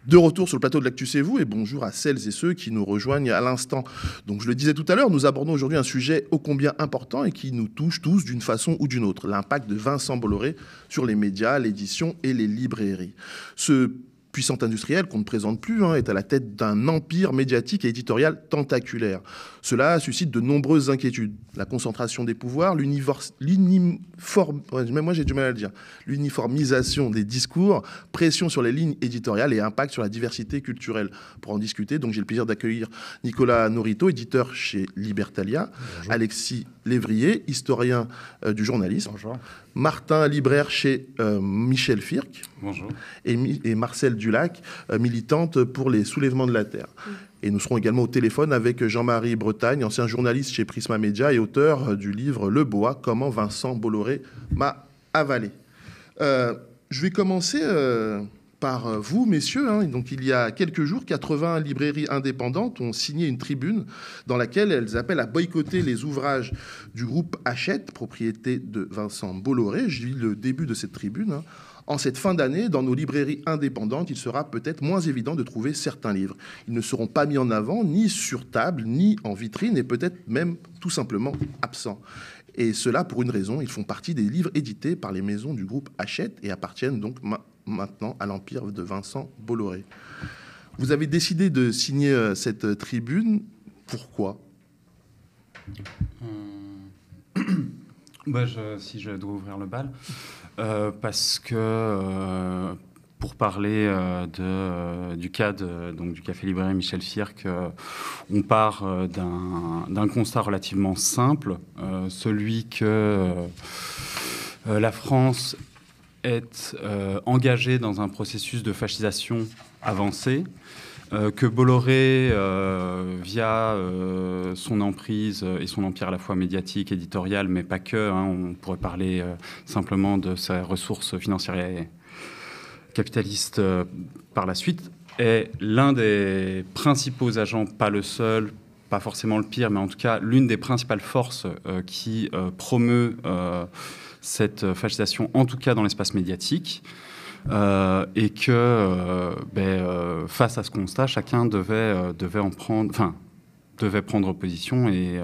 De retour sur le plateau de l'Actu C'est Vous et bonjour à celles et ceux qui nous rejoignent à l'instant. Donc je le disais tout à l'heure, nous abordons aujourd'hui un sujet ô combien important et qui nous touche tous d'une façon ou d'une autre, l'impact de Vincent Bolloré sur les médias, l'édition et les librairies. Ce puissant industriel qu'on ne présente plus est à la tête d'un empire médiatique et éditorial tentaculaire. Cela suscite de nombreuses inquiétudes. La concentration des pouvoirs, l'uniformisation des discours, pression sur les lignes éditoriales et impact sur la diversité culturelle. Pour en discuter, donc j'ai le plaisir d'accueillir Nicolas Norito, éditeur chez Libertalia, bonjour. Alexis Lévrier, historien du journalisme, bonjour. Martin, libraire chez Michel Firck, bonjour. Et Marcel Dulac, militante pour les soulèvements de la Terre. Et nous serons également au téléphone avec Jean-Marie Bretagne, ancien journaliste chez Prisma Media et auteur du livre Le Boa, comment Vincent Bolloré m'a avalé. Je vais commencer par vous, messieurs. Donc, il y a quelques jours, 80 librairies indépendantes ont signé une tribune dans laquelle elles appellent à boycotter les ouvrages du groupe Hachette, propriété de Vincent Bolloré. Je lis le début de cette tribune. En cette fin d'année, dans nos librairies indépendantes, il sera peut-être moins évident de trouver certains livres. Ils ne seront pas mis en avant, ni sur table, ni en vitrine, et peut-être même tout simplement absents. Et cela pour une raison, ils font partie des livres édités par les maisons du groupe Hachette et appartiennent donc maintenant à l'empire de Vincent Bolloré. Vous avez décidé de signer cette tribune. Pourquoi ? Si je dois ouvrir le bal, parce que pour parler du cas du Café Librairie Michel Firck, on part d'un constat relativement simple, celui que la France est engagée dans un processus de fascisation avancé, que Bolloré, via son emprise et son empire à la fois médiatique, éditorial, mais pas que, on pourrait parler simplement de ses ressources financières et capitalistes par la suite, est l'un des principaux agents, pas le seul, pas forcément le pire, mais en tout cas l'une des principales forces qui promeut cette fascisation, en tout cas dans l'espace médiatique. Et que face à ce constat, chacun devait prendre position et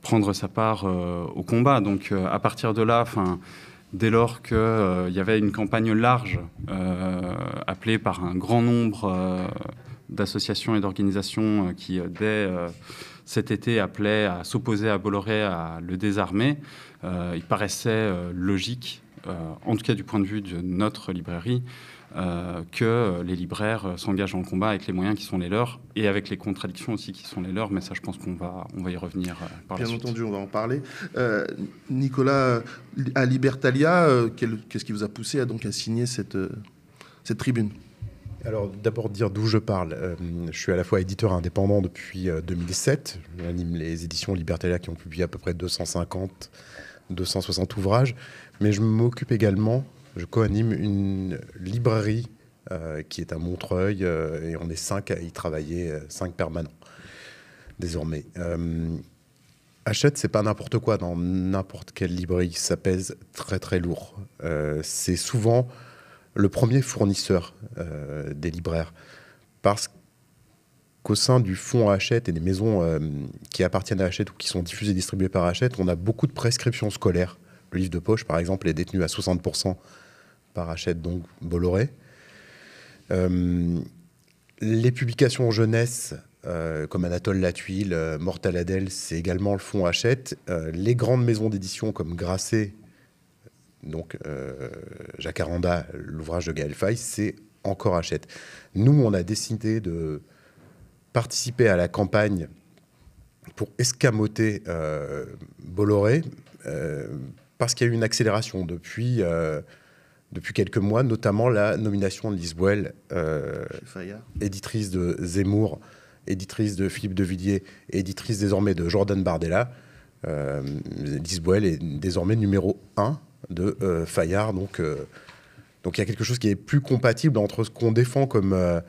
prendre sa part au combat. Donc à partir de là, dès lors qu'il y avait une campagne large appelée par un grand nombre d'associations et d'organisations qui, dès cet été, appelaient à s'opposer à Bolloré, à le désarmer, il paraissait logique, en tout cas du point de vue de notre librairie, que les libraires s'engagent dans le combat avec les moyens qui sont les leurs et avec les contradictions aussi qui sont les leurs. Mais ça, je pense qu'on va y revenir par la suite. Bien entendu, on va en parler. Nicolas, à Libertalia, qu'est-ce qui vous a poussé à signer cette tribune ? Alors, d'abord, dire d'où je parle. Je suis à la fois éditeur indépendant depuis 2007. J'anime les éditions Libertalia qui ont publié à peu près 250, 260 ouvrages. Mais je m'occupe également, je co-anime une librairie qui est à Montreuil et on est 5 à y travailler, 5 permanents désormais. Hachette, c'est pas n'importe quoi dans n'importe quelle librairie, ça pèse très très lourd. C'est souvent le premier fournisseur des libraires parce qu'au sein du fonds Hachette et des maisons qui appartiennent à Hachette ou qui sont diffusées et distribuées par Hachette, on a beaucoup de prescriptions scolaires. Le livre de poche, par exemple, est détenu à 60% par Hachette, donc Bolloré. Les publications jeunesse, comme Anatole Latuile, Mortal Adèle, c'est également le fonds Hachette. Les grandes maisons d'édition comme Grasset, donc Jacaranda, l'ouvrage de Gaël Faye, c'est encore Hachette. Nous, on a décidé de participer à la campagne pour escamoter Bolloré, parce qu'il y a eu une accélération depuis quelques mois, notamment la nomination de Lise Boel, éditrice de Zemmour, éditrice de Philippe de Villiers, éditrice désormais de Jordan Bardella. Lise Boel est désormais numéro 1 de Fayard. Donc il y a quelque chose qui est plus compatible entre ce qu'on défend comme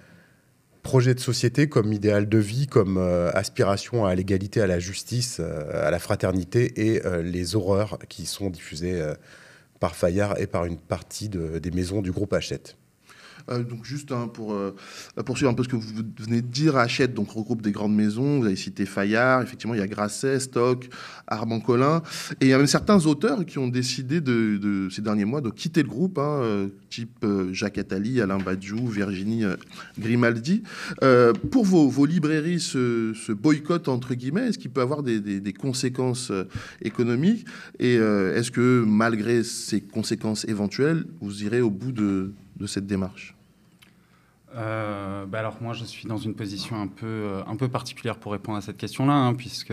projet de société, comme idéal de vie, comme aspiration à l'égalité, à la justice, à la fraternité, et les horreurs qui sont diffusées par Fayard et par une partie des maisons du groupe Hachette. Donc juste pour poursuivre un peu ce que vous venez de dire, Hachette donc regroupe des grandes maisons, vous avez cité Fayard, effectivement il y a Grasset, Stock, Armand-Collin, et il y a même certains auteurs qui ont décidé ces derniers mois de quitter le groupe, type Jacques Attali, Alain Badiou, Virginie Grimaldi. Pour vos librairies, ce boycott entre guillemets, est-ce qu'il peut avoir des conséquences économiques, et est-ce que malgré ces conséquences éventuelles, vous irez au bout de cette démarche? Alors moi je suis dans une position un peu particulière pour répondre à cette question-là, puisque,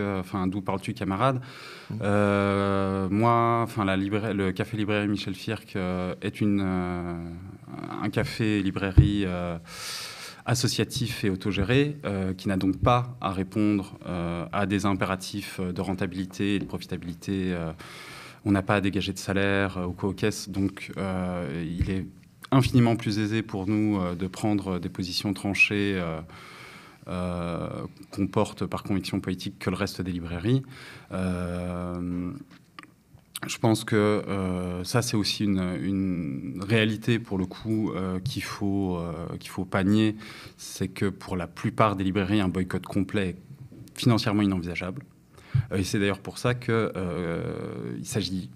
d'où parles-tu, camarade? Moi, le café librairie Michel Firck est un café librairie associatif et autogéré, qui n'a donc pas à répondre à des impératifs de rentabilité et de profitabilité. On n'a pas à dégager de salaire au co-caisse, donc il est infiniment plus aisé pour nous de prendre des positions tranchées qu'on porte par conviction politique que le reste des librairies. Je pense que ça, c'est aussi une réalité, pour le coup, qu'il faut pas nier. C'est que pour la plupart des librairies, un boycott complet est financièrement inenvisageable. Et c'est d'ailleurs pour ça qu'il s'agit...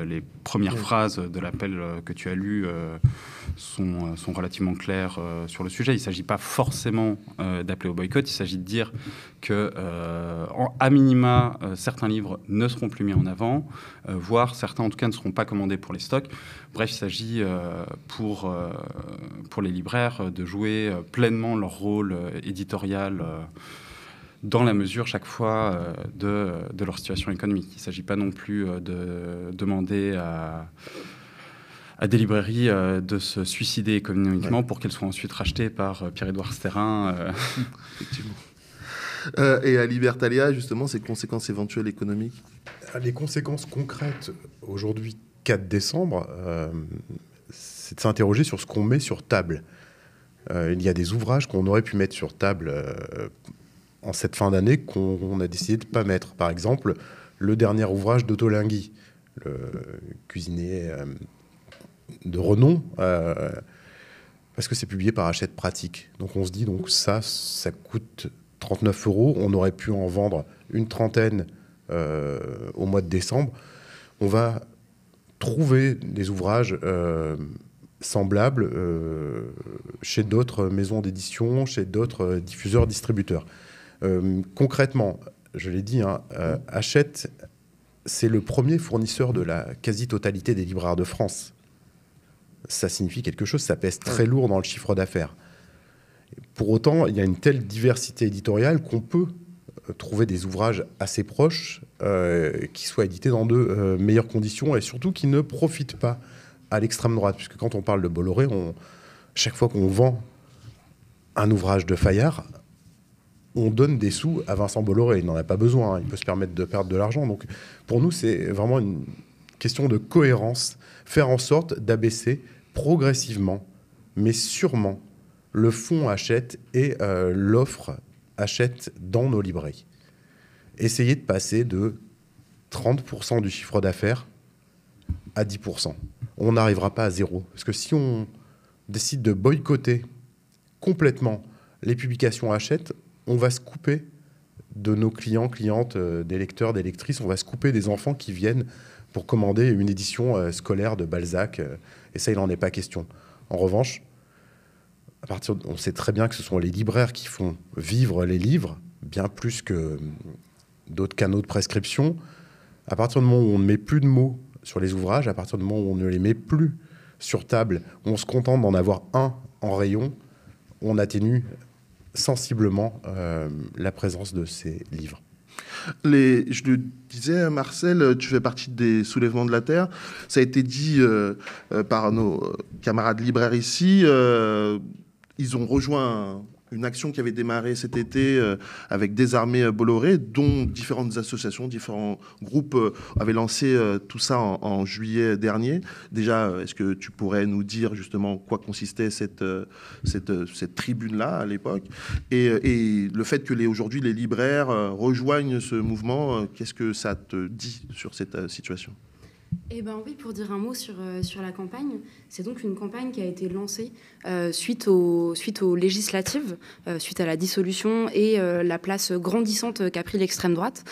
les premières phrases de l'appel que tu as lu sont relativement claires sur le sujet. Il ne s'agit pas forcément d'appeler au boycott. Il s'agit de dire que, à minima, certains livres ne seront plus mis en avant, voire certains, en tout cas, ne seront pas commandés pour les stocks. Bref, il s'agit pour les libraires de jouer pleinement leur rôle éditorial dans la mesure, chaque fois, de leur situation économique. Il ne s'agit pas non plus de demander à des librairies de se suicider économiquement pour qu'elles soient ensuite rachetées par Pierre-Édouard Sterrin. Effectivement. Et à Libertalia, justement, ces conséquences éventuelles économiques? Les conséquences concrètes, aujourd'hui, 4 décembre, c'est de s'interroger sur ce qu'on met sur table. Il y a des ouvrages qu'on aurait pu mettre sur table en cette fin d'année qu'on a décidé de ne pas mettre. Par exemple, le dernier ouvrage d'Otto Lingui, le cuisinier de renom, parce que c'est publié par Hachette Pratique. Donc on se dit, ça coûte 39 €. On aurait pu en vendre une trentaine au mois de décembre. On va trouver des ouvrages semblables chez d'autres maisons d'édition, chez d'autres diffuseurs-distributeurs. Concrètement, je l'ai dit, Hachette, c'est le premier fournisseur de la quasi-totalité des libraires de France. Ça signifie quelque chose, ça pèse très lourd dans le chiffre d'affaires. Pour autant, il y a une telle diversité éditoriale qu'on peut trouver des ouvrages assez proches qui soient édités dans de meilleures conditions et surtout qui ne profitent pas à l'extrême droite. Puisque quand on parle de Bolloré, chaque fois qu'on vend un ouvrage de Fayard, on donne des sous à Vincent Bolloré. Il n'en a pas besoin, il peut se permettre de perdre de l'argent. Donc pour nous, c'est vraiment une question de cohérence, faire en sorte d'abaisser progressivement, mais sûrement, le fonds Hachette et l'offre Hachette dans nos librairies. Essayer de passer de 30% du chiffre d'affaires à 10%. On n'arrivera pas à zéro. Parce que si on décide de boycotter complètement les publications Hachette, on va se couper de nos clients, clientes, des lecteurs, des lectrices. On va se couper des enfants qui viennent pour commander une édition scolaire de Balzac. Et ça, il n'en est pas question. En revanche, on sait très bien que ce sont les libraires qui font vivre les livres, bien plus que d'autres canaux de prescription. À partir du moment où on ne met plus de mots sur les ouvrages, à partir du moment où on ne les met plus sur table, on se contente d'en avoir un en rayon, on atténue sensiblement la présence de ces livres. Je le disais, Marcel, tu fais partie des Soulèvements de la Terre. Ça a été dit par nos camarades libraires ici. Ils ont rejoint une action qui avait démarré cet été avec Désarmer Bolloré, dont différentes associations, différents groupes avaient lancé tout ça en juillet dernier. Déjà, est-ce que tu pourrais nous dire justement quoi consistait cette tribune-là à l'époque, et le fait que aujourd'hui les libraires rejoignent ce mouvement, qu'est-ce que ça te dit sur cette situation ? Eh ben oui, pour dire un mot sur la campagne, c'est donc une campagne qui a été lancée suite aux législatives, suite à la dissolution et la place grandissante qu'a pris l'extrême droite.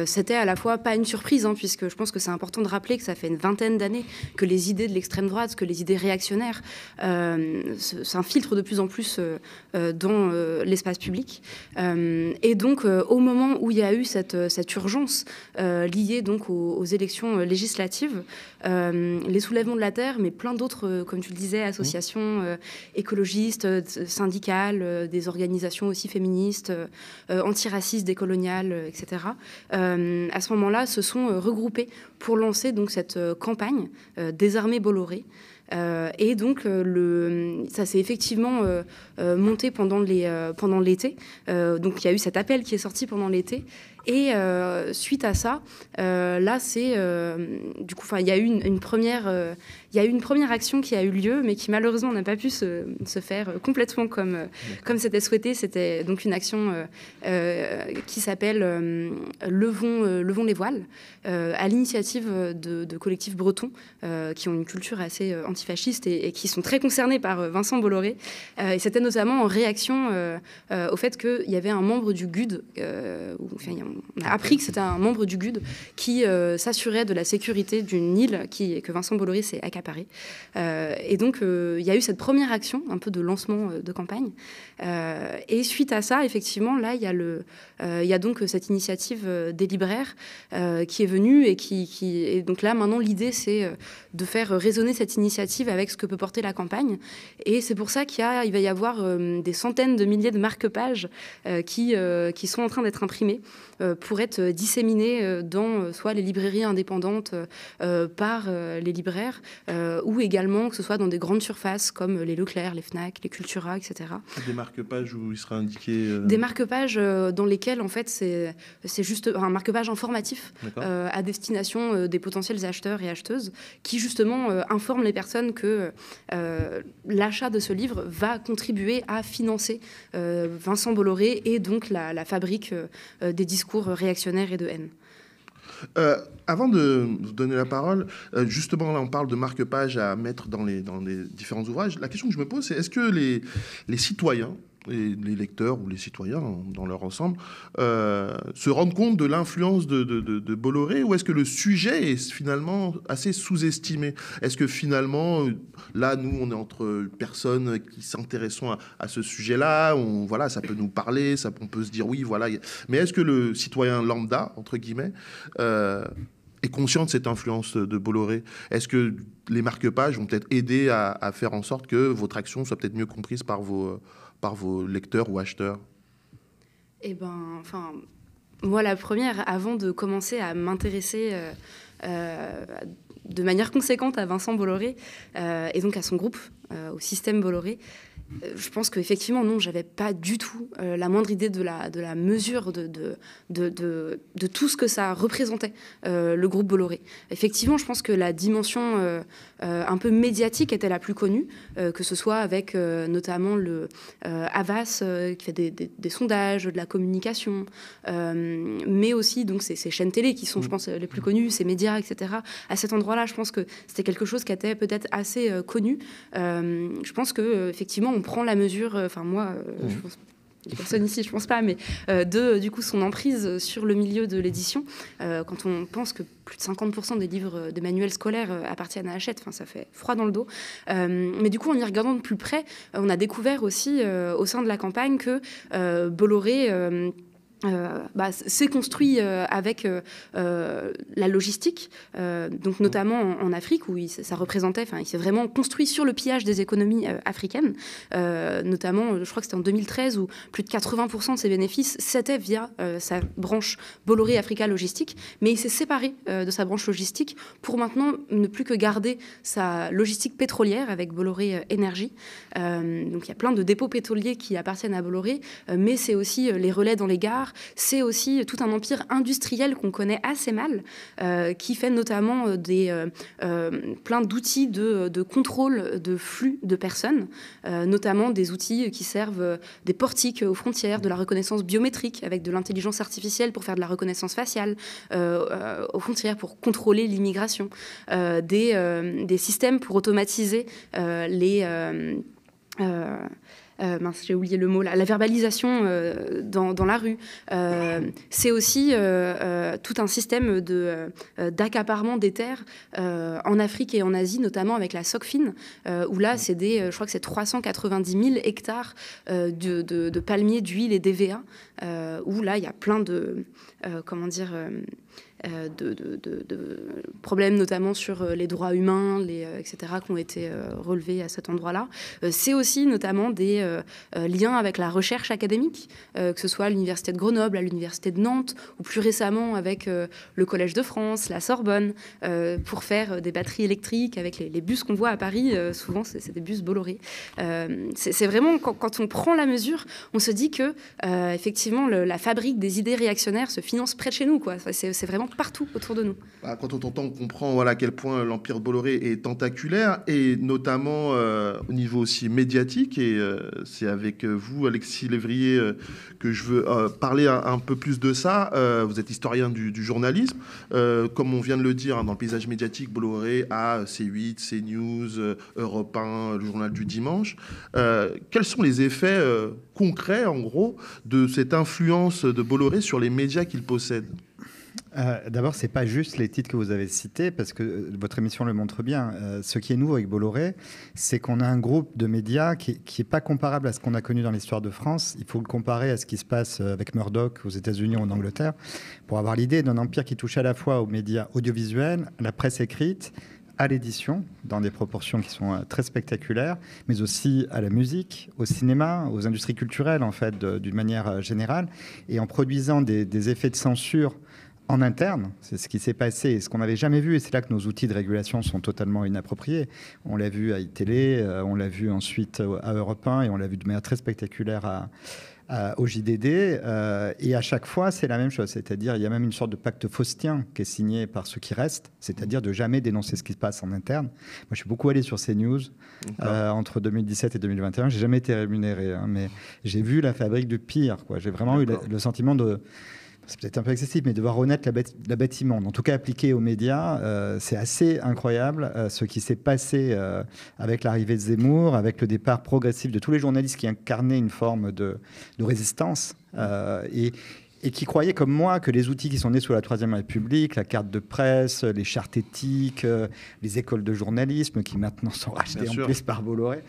C'était à la fois pas une surprise, hein, puisque je pense que c'est important de rappeler que ça fait une vingtaine d'années que les idées de l'extrême droite, que les idées réactionnaires s'infiltrent de plus en plus dans l'espace public. Et donc, au moment où il y a eu cette urgence liée donc aux élections législatives, les soulèvements de la terre, mais plein d'autres, comme tu le disais, associations écologistes, syndicales, des organisations aussi féministes, antiracistes, décoloniales, etc., à ce moment-là, se sont regroupés pour lancer donc cette campagne Désarmer Bolloré. Et donc, ça s'est effectivement monté pendant l'été. Donc, il y a eu cet appel qui est sorti pendant l'été. Et suite à ça, là, du coup, il y a eu une première action qui a eu lieu, mais qui malheureusement n'a pas pu se faire complètement comme c'était souhaité. C'était donc une action qui s'appelle Levons les voiles, à l'initiative de collectifs bretons qui ont une culture assez antifasciste et qui sont très concernés par Vincent Bolloré. Et c'était notamment en réaction au fait qu'il y avait un membre du GUD, on a appris que c'était un membre du GUD qui s'assurait de la sécurité d'une île que Vincent Bolloré s'est accaparée. Et donc, il y a eu cette première action, un peu de lancement de campagne. Et suite à ça, effectivement, là, il y a donc cette initiative des libraires qui est venue et donc là, maintenant, l'idée, c'est de faire résonner cette initiative avec ce que peut porter la campagne. Et c'est pour ça qu'il va y avoir des centaines de milliers de marque-pages qui sont en train d'être imprimés pour être disséminés dans soit les librairies indépendantes par les libraires ou également que ce soit dans des grandes surfaces comme les Leclerc, les Fnac, les Cultura, etc. Des marque-pages où il sera indiqué... Des marque-pages dans lesquels, en fait, c'est juste un marque-page informatif à destination des potentiels acheteurs et acheteuses qui, justement, informent les personnes que l'achat de ce livre va contribuer à financer Vincent Bolloré et donc la fabrique des discours réactionnaires et de haine. Avant de vous donner la parole, justement, là, on parle de marque-page à mettre dans les différents ouvrages. La question que je me pose, c'est est-ce que les citoyens, les lecteurs ou les citoyens dans leur ensemble, se rendent compte de l'influence de Bolloré, ou est-ce que le sujet est finalement assez sous-estimé? Est-ce que finalement, là, nous, on est entre personnes qui s'intéressent à ce sujet-là, voilà, ça peut nous parler, on peut se dire oui, voilà. Mais est-ce que le citoyen lambda, entre guillemets, est conscient de cette influence de Bolloré? Est-ce que les marque-pages vont peut-être aider à faire en sorte que votre action soit peut-être mieux comprise par vos lecteurs ou acheteurs? Eh ben, enfin, moi, la première, avant de commencer à m'intéresser de manière conséquente à Vincent Bolloré et donc à son groupe, au système Bolloré, je pense qu'effectivement, non, j'avais pas du tout la moindre idée de la mesure de tout ce que ça représentait, le groupe Bolloré. Effectivement, je pense que la dimension un peu médiatique était la plus connue, que ce soit avec notamment le Havas qui fait des sondages, de la communication, mais aussi donc ces chaînes télé qui sont, je pense, les plus connues, ces médias, etc. À cet endroit-là, je pense que c'était quelque chose qui était peut-être assez connu. Je pense que effectivement, on prend la mesure. Enfin, moi, je pense. Les personnes ici, je pense pas, mais du coup, son emprise sur le milieu de l'édition, quand on pense que plus de 50% des livres, des manuels scolaires appartiennent à Hachette, ça fait froid dans le dos. Mais du coup, en y regardant de plus près, on a découvert aussi, au sein de la campagne, que Bolloré... s'est construit avec la logistique, donc notamment en Afrique où ça représentait, il s'est vraiment construit sur le pillage des économies africaines, notamment, je crois que c'était en 2013 où plus de 80% de ses bénéfices c'était via sa branche Bolloré Africa Logistique, mais il s'est séparé de sa branche logistique pour maintenant ne plus que garder sa logistique pétrolière avec Bolloré Énergie. Donc il y a plein de dépôts pétroliers qui appartiennent à Bolloré, mais c'est aussi les relais dans les gares, territoire. C'est aussi tout un empire industriel qu'on connaît assez mal, qui fait notamment plein d'outils de contrôle de flux de personnes, notamment des outils qui servent des portiques aux frontières, de la reconnaissance biométrique avec de l'intelligence artificielle pour faire de la reconnaissance faciale aux frontières, pour contrôler l'immigration, des systèmes pour automatiser j'ai oublié le mot, la verbalisation dans la rue. C'est aussi tout un système d'accaparement des terres en Afrique et en Asie, notamment avec la SOCFIN, où là, je crois que c'est 390 000 hectares de palmiers, d'huile et d'EVA, où là, il y a plein de problèmes, notamment sur les droits humains, etc., qui ont été relevés à cet endroit-là. C'est aussi notamment des liens avec la recherche académique, que ce soit à l'Université de Grenoble, à l'Université de Nantes, ou plus récemment avec le Collège de France, la Sorbonne, pour faire des batteries électriques avec les bus qu'on voit à Paris. Souvent, c'est des bus Bolloré. C'est vraiment, quand on prend la mesure, on se dit que, effectivement, la fabrique des idées réactionnaires se finance près de chez nous, quoi. C'est vraiment partout autour de nous. Quand on t'entend, on comprend à quel point l'empire de Bolloré est tentaculaire, et notamment au niveau aussi médiatique. Et c'est avec vous, Alexis Lévrier, que je veux parler un peu plus de ça. Vous êtes historien du journalisme. Comme on vient de le dire, dans le paysage médiatique, Bolloré a C8, CNews, Europe 1, le journal du dimanche. Quels sont les effets concrets, en gros, de cette influence de Bolloré sur les médias qu'il possède ? D'abord, ce n'est pas juste les titres que vous avez cités, parce que votre émission le montre bien. Ce qui est nouveau avec Bolloré, c'est qu'on a un groupe de médias qui n'est pas comparable à ce qu'on a connu dans l'histoire de France. Il faut le comparer à ce qui se passe avec Murdoch aux États-Unis ou en Angleterre, pour avoir l'idée d'un empire qui touche à la fois aux médias audiovisuels, à la presse écrite, à l'édition, dans des proportions qui sont très spectaculaires, mais aussi à la musique, au cinéma, aux industries culturelles, en fait, d'une manière générale, et en produisant des effets de censure en interne. C'est ce qui s'est passé et ce qu'on n'avait jamais vu, et c'est là que nos outils de régulation sont totalement inappropriés. On l'a vu à iTélé, on l'a vu ensuite à Europe 1, et on l'a vu de manière très spectaculaire au JDD, et à chaque fois c'est la même chose, c'est-à-dire il y a même une sorte de pacte faustien qui est signé par ceux qui restent, c'est-à-dire de jamais dénoncer ce qui se passe en interne. Moi je suis beaucoup allé sur CNews entre 2017 et 2021, j'ai jamais été rémunéré, mais j'ai vu la fabrique du pire, quoi. J'ai vraiment eu le sentiment de... C'est peut-être un peu excessif, mais de voir renaître la bâtiment, en tout cas appliqué aux médias, c'est assez incroyable ce qui s'est passé avec l'arrivée de Zemmour, avec le départ progressif de tous les journalistes qui incarnaient une forme de résistance et qui croyaient comme moi que les outils qui sont nés sous la Troisième République, la carte de presse, les chartes éthiques, les écoles de journalisme qui maintenant sont rachetées en plus par Bolloré,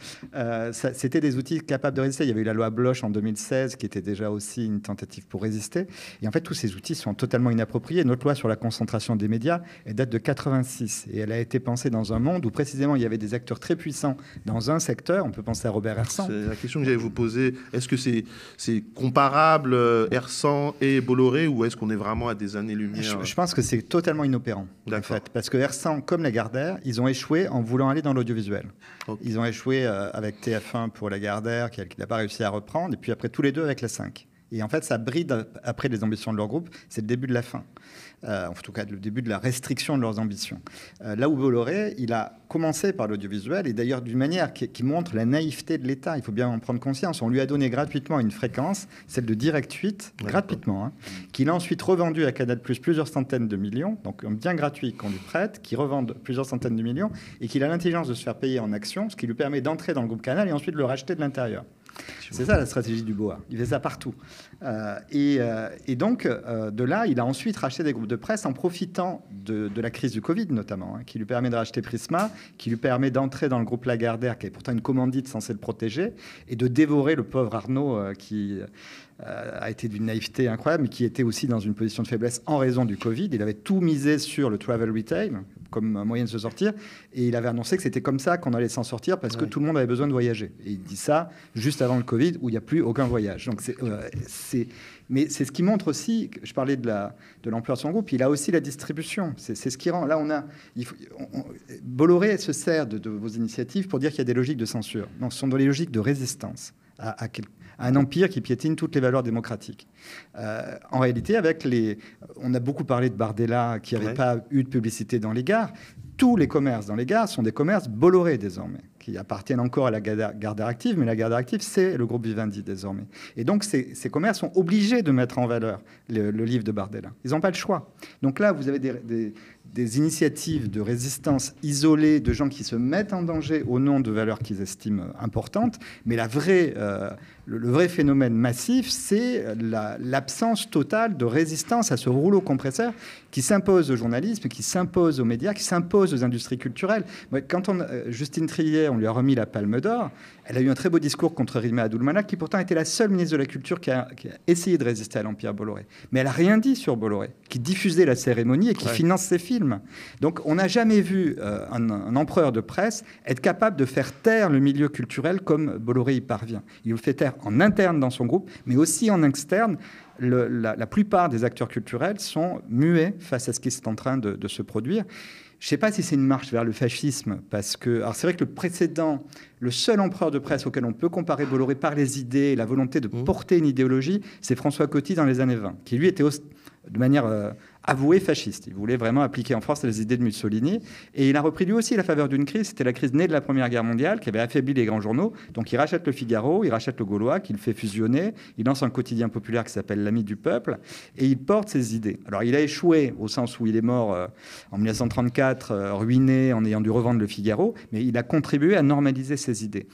c'était des outils capables de résister. Il y avait eu la loi Bloch en 2016 qui était déjà aussi une tentative pour résister. Et en fait, tous ces outils sont totalement inappropriés. Notre loi sur la concentration des médias, elle date de 86 et elle a été pensée dans un monde où précisément il y avait des acteurs très puissants dans un secteur. On peut penser à Robert Hersant. C'est la question que j'allais vous poser. Est-ce que c'est comparable, Hersant et Bolloré, ou est-ce qu'on est vraiment à des années-lumière? Je pense que c'est totalement inopérant, en fait, parce que Hersant, comme Lagardère, ils ont échoué en voulant aller dans l'audiovisuel. Okay. Ils ont échoué avec TF1 pour Lagardère, qui n'a pas réussi à reprendre, et puis après tous les deux avec la 5. Et en fait, ça bride après les ambitions de leur groupe. C'est le début de la fin. En tout cas, le début de la restriction de leurs ambitions. Là où Bolloré, il a commencé par l'audiovisuel, et d'ailleurs d'une manière qui montre la naïveté de l'État. Il faut bien en prendre conscience. On lui a donné gratuitement une fréquence, celle de Direct 8, gratuitement, qu'il a ensuite revendu à Canal+, plusieurs centaines de millions, donc bien gratuit qu'on lui prête, qui revendent plusieurs centaines de millions, et qu'il a l'intelligence de se faire payer en actions, ce qui lui permet d'entrer dans le groupe Canal et ensuite de le racheter de l'intérieur. C'est ça la stratégie du BOA. Il fait ça partout. Et donc, de là, il a ensuite racheté des groupes de presse en profitant de la crise du Covid, notamment, qui lui permet de racheter Prisma, qui lui permet d'entrer dans le groupe Lagardère, qui est pourtant une commandite censée le protéger, et de dévorer le pauvre Arnaud, qui a été d'une naïveté incroyable, mais qui était aussi dans une position de faiblesse en raison du Covid. Il avait tout misé sur le travel retail comme moyen de se sortir, et il avait annoncé que c'était comme ça qu'on allait s'en sortir parce que tout le monde avait besoin de voyager. Et il dit ça juste avant le Covid, où il n'y a plus aucun voyage. Donc mais c'est ce qui montre aussi, je parlais de l'ampleur de son groupe, il a aussi la distribution. C'est ce qui rend... Là, Bolloré se sert de vos initiatives pour dire qu'il y a des logiques de censure. Non, ce sont des logiques de résistance à un empire qui piétine toutes les valeurs démocratiques. En réalité, on a beaucoup parlé de Bardella qui n'avait pas eu de publicité dans les gares. Tous les commerces dans les gares sont des commerces Bolloré désormais, qui appartiennent encore à la Garde Active, mais la Garde Active, c'est le groupe Vivendi désormais. Et donc, ces commerces sont obligés de mettre en valeur le livre de Bardella. Ils n'ont pas le choix. Donc là, vous avez des initiatives de résistance isolées de gens qui se mettent en danger au nom de valeurs qu'ils estiment importantes, mais le vrai phénomène massif, c'est l'absence totale de résistance à ce rouleau compresseur qui s'impose au journalisme, qui s'impose aux médias, qui s'impose aux industries culturelles. Quand Justine Triet, on lui a remis la Palme d'Or, elle a eu un très beau discours contre Rima Abdul-Malak, qui pourtant était la seule ministre de la Culture qui a essayé de résister à l'Empire Bolloré. Mais elle n'a rien dit sur Bolloré, qui diffusait la cérémonie et qui finance ses films. Donc on n'a jamais vu un empereur de presse être capable de faire taire le milieu culturel comme Bolloré y parvient. Il le fait taire en interne dans son groupe, mais aussi en externe. La plupart des acteurs culturels sont muets face à ce qui est en train de se produire. Je ne sais pas si c'est une marche vers le fascisme, parce que... Alors c'est vrai que le seul empereur de presse auquel on peut comparer Bolloré par les idées et la volonté de porter une idéologie, c'est François Coty dans les années 20, qui lui était de manière avouée fasciste. Il voulait vraiment appliquer en France les idées de Mussolini. Et il a repris lui aussi la faveur d'une crise. C'était la crise née de la Première Guerre mondiale qui avait affaibli les grands journaux. Donc il rachète le Figaro, il rachète le Gaulois, qu'il fait fusionner. Il lance un quotidien populaire qui s'appelle L'Ami du Peuple. Et il porte ses idées. Alors il a échoué au sens où il est mort en 1934, ruiné en ayant dû revendre le Figaro. Mais il a contribué à normaliser ses idées.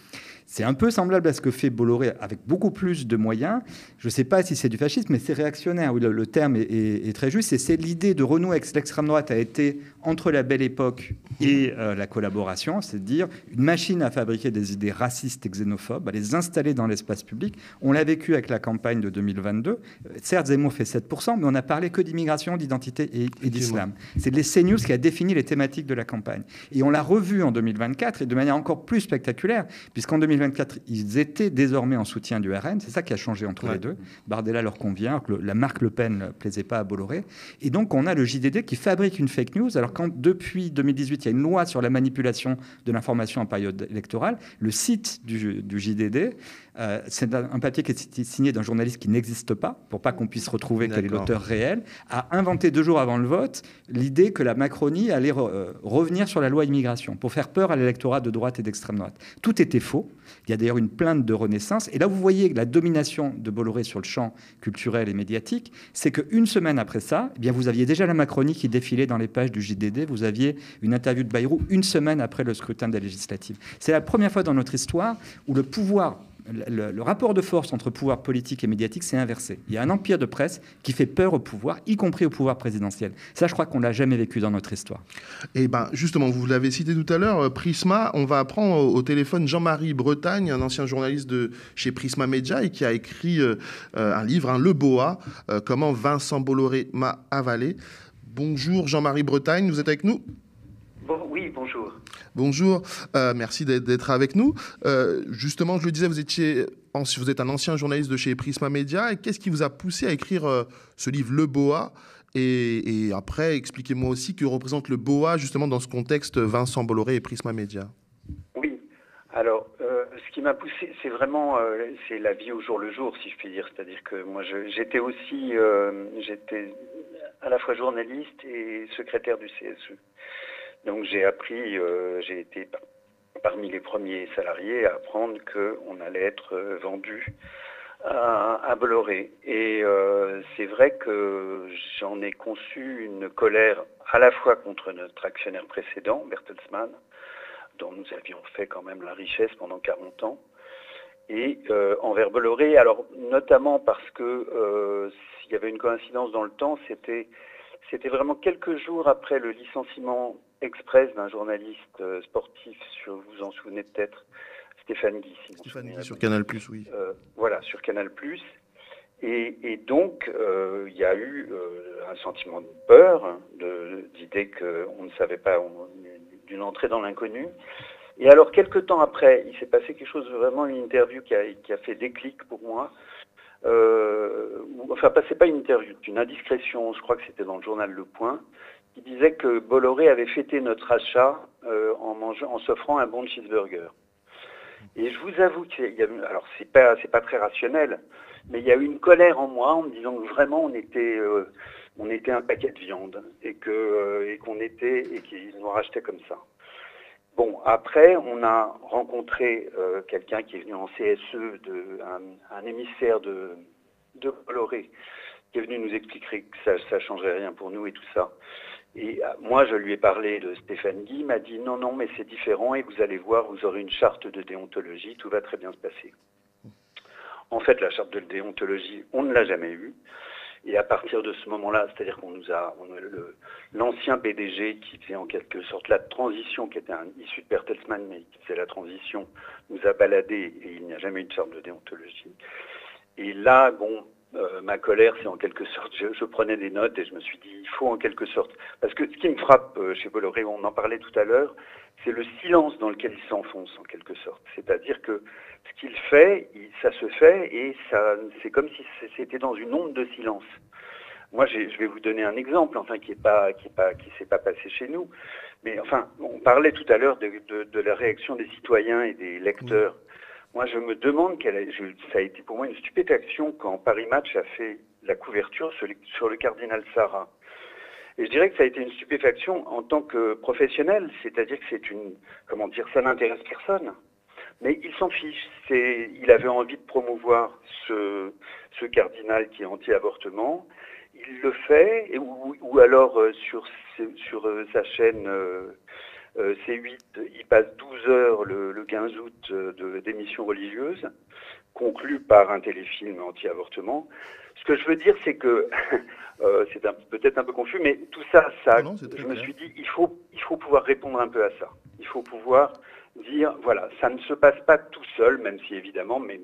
C'est un peu semblable à ce que fait Bolloré avec beaucoup plus de moyens. Je ne sais pas si c'est du fascisme, mais c'est réactionnaire. Oui, le terme est très juste. Et c'est l'idée de renouer avec l'extrême droite a été entre la Belle Époque et la collaboration, c'est à dire une machine à fabriquer des idées racistes et xénophobes, à les installer dans l'espace public. On l'a vécu avec la campagne de 2022. Certes, Zemmour fait 7%, mais on n'a parlé que d'immigration, d'identité et d'islam. C'est les CNews qui a défini les thématiques de la campagne. Et on l'a revu en 2024 et de manière encore plus spectaculaire, puisqu'en 2024, ils étaient désormais en soutien du RN. C'est ça qui a changé entre les deux. Bardella leur convient, que la marque Le Pen ne plaisait pas à Bolloré. Et donc, on a le JDD qui fabrique une fake news. Alors, quand depuis 2018, il y a une loi sur la manipulation de l'information en période électorale, le site du JDD, c'est un papier qui est signé d'un journaliste qui n'existe pas, pour pas qu'on puisse retrouver quel est l'auteur réel, a inventé 2 jours avant le vote l'idée que la Macronie allait revenir sur la loi immigration, pour faire peur à l'électorat de droite et d'extrême droite. Tout était faux. Il y a d'ailleurs une plainte de Renaissance. Et là, vous voyez la domination de Bolloré sur le champ culturel et médiatique. C'est qu'une semaine après ça, eh bien, vous aviez déjà la Macronie qui défilait dans les pages du JDD. Vous aviez une interview de Bayrou une semaine après le scrutin des législatives. C'est la première fois dans notre histoire où le pouvoir... Le rapport de force entre pouvoir politique et médiatique s'est inversé. Il y a un empire de presse qui fait peur au pouvoir, y compris au pouvoir présidentiel. Ça, je crois qu'on ne l'a jamais vécu dans notre histoire. Et justement, vous l'avez cité tout à l'heure, Prisma, on va prendre au téléphone Jean-Marie Bretagne, un ancien journaliste chez Prisma Media et qui a écrit un livre, Le Boa, comment Vincent Bolloré m'a avalé. Bonjour Jean-Marie Bretagne, vous êtes avec nous ? Oui, bonjour. Bonjour, merci d'être avec nous. Justement, je le disais, vous êtes un ancien journaliste de chez Prisma Media. Et qu'est-ce qui vous a poussé à écrire ce livre, Le Boa ? Et après, expliquez-moi aussi que représente le Boa, justement, dans ce contexte, Vincent Bolloré et Prisma Media. Oui, alors, ce qui m'a poussé, c'est vraiment c'est la vie au jour le jour, si je puis dire. C'est-à-dire que moi, j'étais aussi j'étais à la fois journaliste et secrétaire du CSE. Donc j'ai été parmi les premiers salariés à apprendre qu'on allait être vendu à Bolloré. Et c'est vrai que j'en ai conçu une colère à la fois contre notre actionnaire précédent, Bertelsmann, dont nous avions fait quand même la richesse pendant 40 ans, et envers Bolloré, alors notamment parce que s'il y avait une coïncidence dans le temps, c'était vraiment quelques jours après le licenciement express d'un journaliste sportif, vous en souvenez peut-être, Stéphane Guy. Stéphane Guy sur Canal+, oui. Voilà, sur Canal+. Et donc, il y a eu un sentiment de peur, d'idée qu'on ne savait pas, d'une entrée dans l'inconnu. Et alors, quelques temps après, il s'est passé quelque chose, vraiment une interview qui a fait déclic pour moi. C'est pas une interview, c'est une indiscrétion, je crois que c'était dans le journal Le Point, qui disait que Bolloré avait fêté notre achat en s'offrant un bon cheeseburger. Et je vous avoue alors c'est pas très rationnel, mais il y a eu une colère en moi en me disant que vraiment on était un paquet de viande et qu'ils nous rachetaient comme ça. Bon, après, on a rencontré quelqu'un qui est venu en CSE, un émissaire de Bolloré, qui est venu nous expliquer que ça changerait rien pour nous et tout ça. Et moi, je lui ai parlé de Stéphane Guy, il m'a dit non, mais c'est différent et vous allez voir, vous aurez une charte de déontologie, tout va très bien se passer. En fait, la charte de déontologie, on ne l'a jamais eue. Et à partir de ce moment-là, c'est-à-dire l'ancien PDG qui faisait en quelque sorte la transition, qui était issu de Bertelsmann, mais qui faisait la transition, nous a baladés et il n'y a jamais eu de charte de déontologie. Et là, ma colère, c'est en quelque sorte, je prenais des notes et je me suis dit, il faut en quelque sorte, parce que ce qui me frappe chez Bolloré, on en parlait tout à l'heure, c'est le silence dans lequel il s'enfonce en quelque sorte. C'est-à-dire que ce qu'il fait, ça se fait et c'est comme si c'était dans une onde de silence. Moi, je vais vous donner un exemple, qui s'est pas passé chez nous, mais enfin, on parlait tout à l'heure de la réaction des citoyens et des lecteurs. Moi, je me demande ça a été pour moi une stupéfaction quand Paris Match a fait la couverture sur le cardinal Sarah. Et je dirais que ça a été une stupéfaction en tant que professionnel, c'est-à-dire que ça n'intéresse personne. Mais il s'en fiche. Il avait envie de promouvoir ce cardinal qui est anti-avortement. Il le fait, ou alors sur sa chaîne C8, il passe 12 heures le 15 août d'émissions religieuses, conclues par un téléfilm anti-avortement. Ce que je veux dire, c'est que c'est peut-être un peu confus, mais tout ça, je me suis dit, il faut pouvoir répondre un peu à ça. Il faut pouvoir dire, voilà, ça ne se passe pas tout seul, même si évidemment mes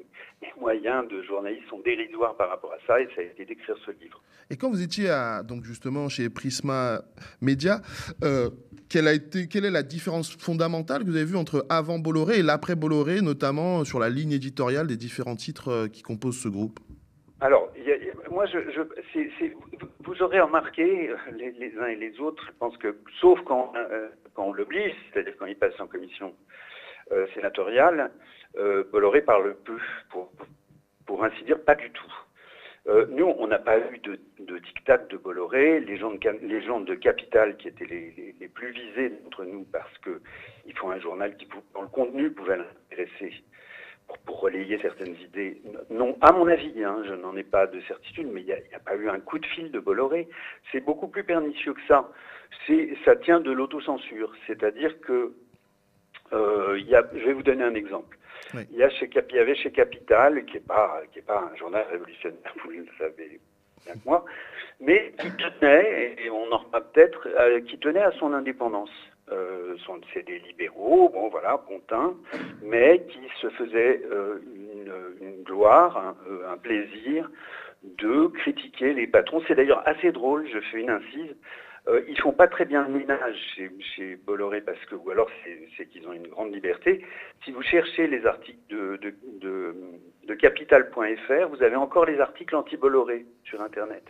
moyens de journaliste sont dérisoires par rapport à ça, et ça a été d'écrire ce livre. Et quand vous étiez donc justement chez Prisma Media, quelle est la différence fondamentale que vous avez vue entre avant Bolloré et l'après Bolloré, notamment sur la ligne éditoriale des différents titres qui composent ce groupe? Alors, moi, vous aurez remarqué, les uns et les autres, je pense que, sauf quand on l'oblige, c'est-à-dire quand il passe en commission sénatoriale, Bolloré parle peu, pour ainsi dire, pas du tout. Nous, on n'a pas eu de diktat de Bolloré. Les gens de Capital, qui étaient les plus visés d'entre nous, parce qu'ils font un journal qui, dans le contenu, pouvait l'intéresser pour relayer certaines idées. Non, à mon avis, je n'en ai pas de certitude, mais il n'y a pas eu un coup de fil de Bolloré. C'est beaucoup plus pernicieux que ça. Ça tient de l'autocensure. C'est-à-dire que, je vais vous donner un exemple. Oui. Il y avait chez Capital, qui est pas un journal révolutionnaire, vous le savez bien que moi, mais qui tenait, et on en reparle peut-être, qui tenait à son indépendance. C'est des libéraux, bon teint, mais qui se faisaient une gloire, un plaisir de critiquer les patrons. C'est d'ailleurs assez drôle, je fais une incise. Ils font pas très bien le ménage chez Bolloré ou alors c'est qu'ils ont une grande liberté. Si vous cherchez les articles de Capital.fr, vous avez encore les articles anti-Bolloré sur Internet,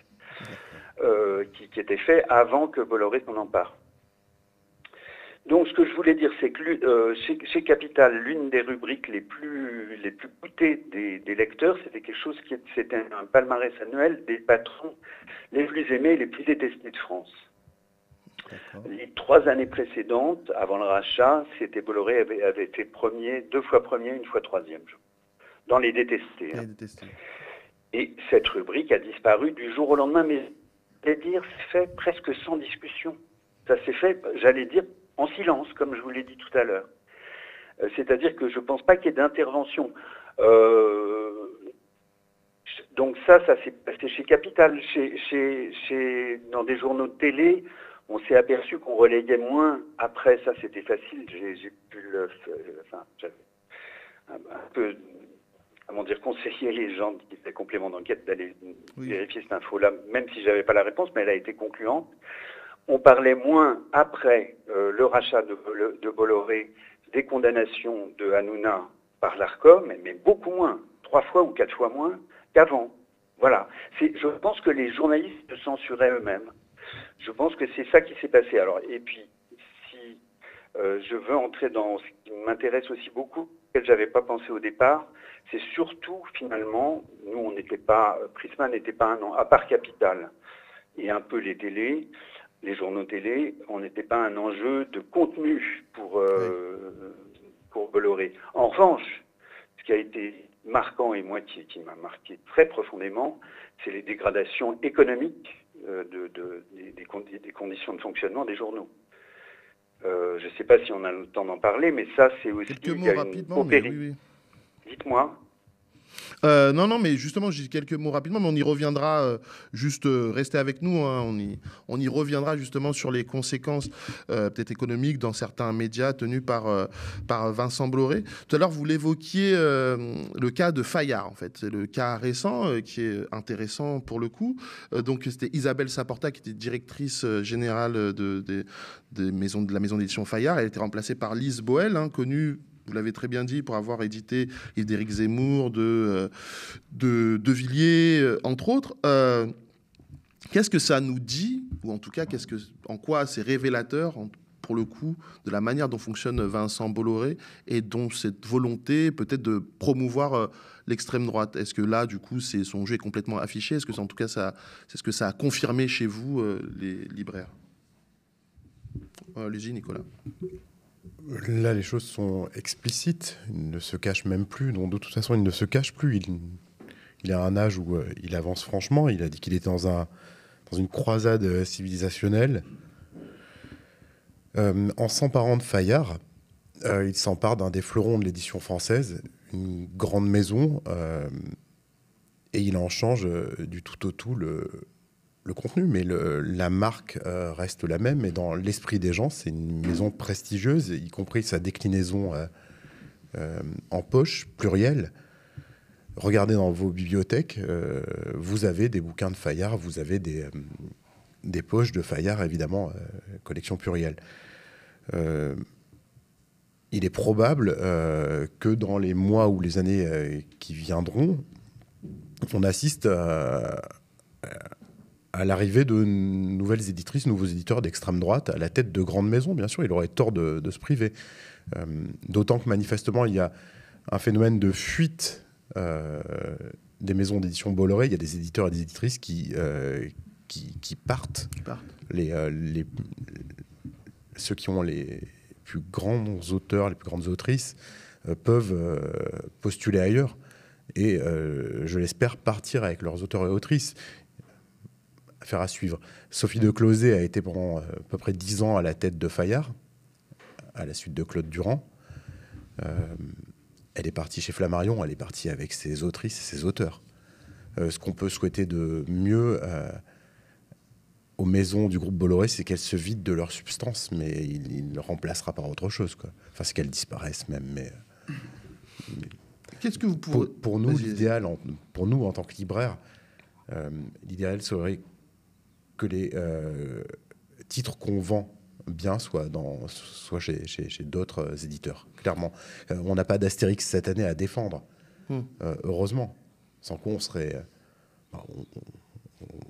qui étaient faits avant que Bolloré s'en empare. Donc, ce que je voulais dire, c'est que chez Capital, l'une des rubriques les plus coûtées des lecteurs, c'était un palmarès annuel des patrons les plus aimés et les plus détestés de France. D'accord. Les 3 années précédentes, avant le rachat, Bolloré avait été premier, 2 fois premier, 1 fois troisième, dans les détestés. Et cette rubrique a disparu du jour au lendemain, mais c'est fait presque sans discussion. Ça s'est fait, j'allais dire, en silence, comme je vous l'ai dit tout à l'heure. C'est-à-dire que je ne pense pas qu'il y ait d'intervention. Donc ça s'est passé chez Capital. Dans des journaux de télé, on s'est aperçu qu'on relayait moins. Après, ça, c'était facile. J'ai pu j'avais un peu, conseiller les gens qui faisaient complément d'enquête d'aller vérifier cette info-là, même si je n'avais pas la réponse, mais elle a été concluante. On parlait moins après le rachat de Bolloré des condamnations de Hanouna par l'Arcom, mais beaucoup moins, 3 fois ou 4 fois moins qu'avant. Voilà. Je pense que les journalistes se censuraient eux-mêmes. Je pense que c'est ça qui s'est passé. Alors, et puis, si je veux entrer dans ce qui m'intéresse aussi beaucoup, auquel j'avais pas pensé au départ, c'est surtout, finalement, nous, on n'était pas, Prisma n'était pas à part Capital et un peu les télés, les journaux télé, on n'était pas un enjeu de contenu pour Bolloré. En revanche, ce qui a été marquant et moi qui m'a marqué très profondément, c'est les dégradations économiques des conditions de fonctionnement des journaux. Je ne sais pas si on a le temps d'en parler, mais ça, c'est aussi... Quelques mots rapidement, mais oui. Dites-moi. Non, mais justement, j'ai quelques mots rapidement, mais on y reviendra. Restez avec nous. Hein, on y reviendra justement sur les conséquences peut-être économiques dans certains médias tenus par Vincent Bolloré. Tout à l'heure, vous l'évoquiez, le cas de Fayard, en fait. C'est le cas récent qui est intéressant pour le coup. Donc, c'était Isabelle Saporta qui était directrice générale de la maison d'édition Fayard. Elle a été remplacée par Lise Boel, hein, connue, vous l'avez très bien dit, pour avoir édité livres d'Éric Zemmour, de Villiers, entre autres. Qu'est-ce que ça nous dit, ou en tout cas, en quoi c'est révélateur, pour le coup, de la manière dont fonctionne Vincent Bolloré et dont cette volonté peut-être de promouvoir l'extrême droite? Est-ce que là, du coup, son jeu est complètement affiché? Est-ce que en tout cas, c'est ce que ça a confirmé chez vous, les libraires? Allez-y, Nicolas. Là, les choses sont explicites. Il ne se cache même plus. Donc, de toute façon, il ne se cache plus. Il a un âge où il avance franchement. Il a dit qu'il était dans une croisade civilisationnelle. En s'emparant de Fayard, il s'empare d'un des fleurons de l'édition française, une grande maison, et il en change du tout au tout le contenu, mais la marque reste la même, et dans l'esprit des gens, c'est une maison prestigieuse, y compris sa déclinaison en poche, plurielle. Regardez dans vos bibliothèques, vous avez des bouquins de Fayard, vous avez des poches de Fayard, évidemment, collection plurielle. Il est probable que dans les mois ou les années qui viendront, on assiste à l'arrivée de nouvelles éditrices, nouveaux éditeurs d'extrême droite, à la tête de grandes maisons, bien sûr. Il aurait tort de se priver. D'autant que manifestement, il y a un phénomène de fuite des maisons d'édition Bolloré. Il y a des éditeurs et des éditrices qui partent. Ceux qui ont les plus grands auteurs, les plus grandes autrices, peuvent postuler ailleurs. Et je l'espère partir avec leurs auteurs et autrices. Affaire à suivre. Sophie de Closet a été pendant à peu près 10 ans à la tête de Fayard, à la suite de Claude Durand. Elle est partie chez Flammarion, elle est partie avec ses autrices et ses auteurs. Ce qu'on peut souhaiter de mieux aux maisons du groupe Bolloré, c'est qu'elles se vident de leur substance, mais il le remplacera par autre chose, quoi. Enfin, c'est qu'elles disparaissent même, mais qu'est-ce que vous pouvez... Pour nous, l'idéal, pour nous en tant que libraires, l'idéal serait que les titres qu'on vend bien soient chez d'autres éditeurs. Clairement, on n'a pas d'Astérix cette année à défendre, heureusement. Sans quoi on serait...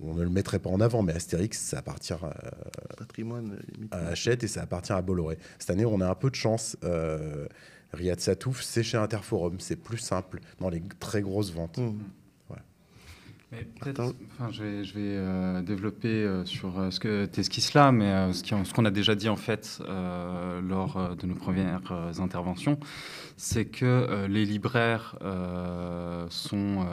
on ne le mettrait pas en avant, mais Astérix, ça appartient patrimoine à Hachette et ça appartient à Bolloré. Cette année, on a un peu de chance. Riyad Satouf, c'est chez Interforum, c'est plus simple dans les très grosses ventes. Mais peut-être, je vais développer sur ce que t'esquisses là, mais ce qu'on a déjà dit en fait lors de nos premières interventions, c'est que les libraires sont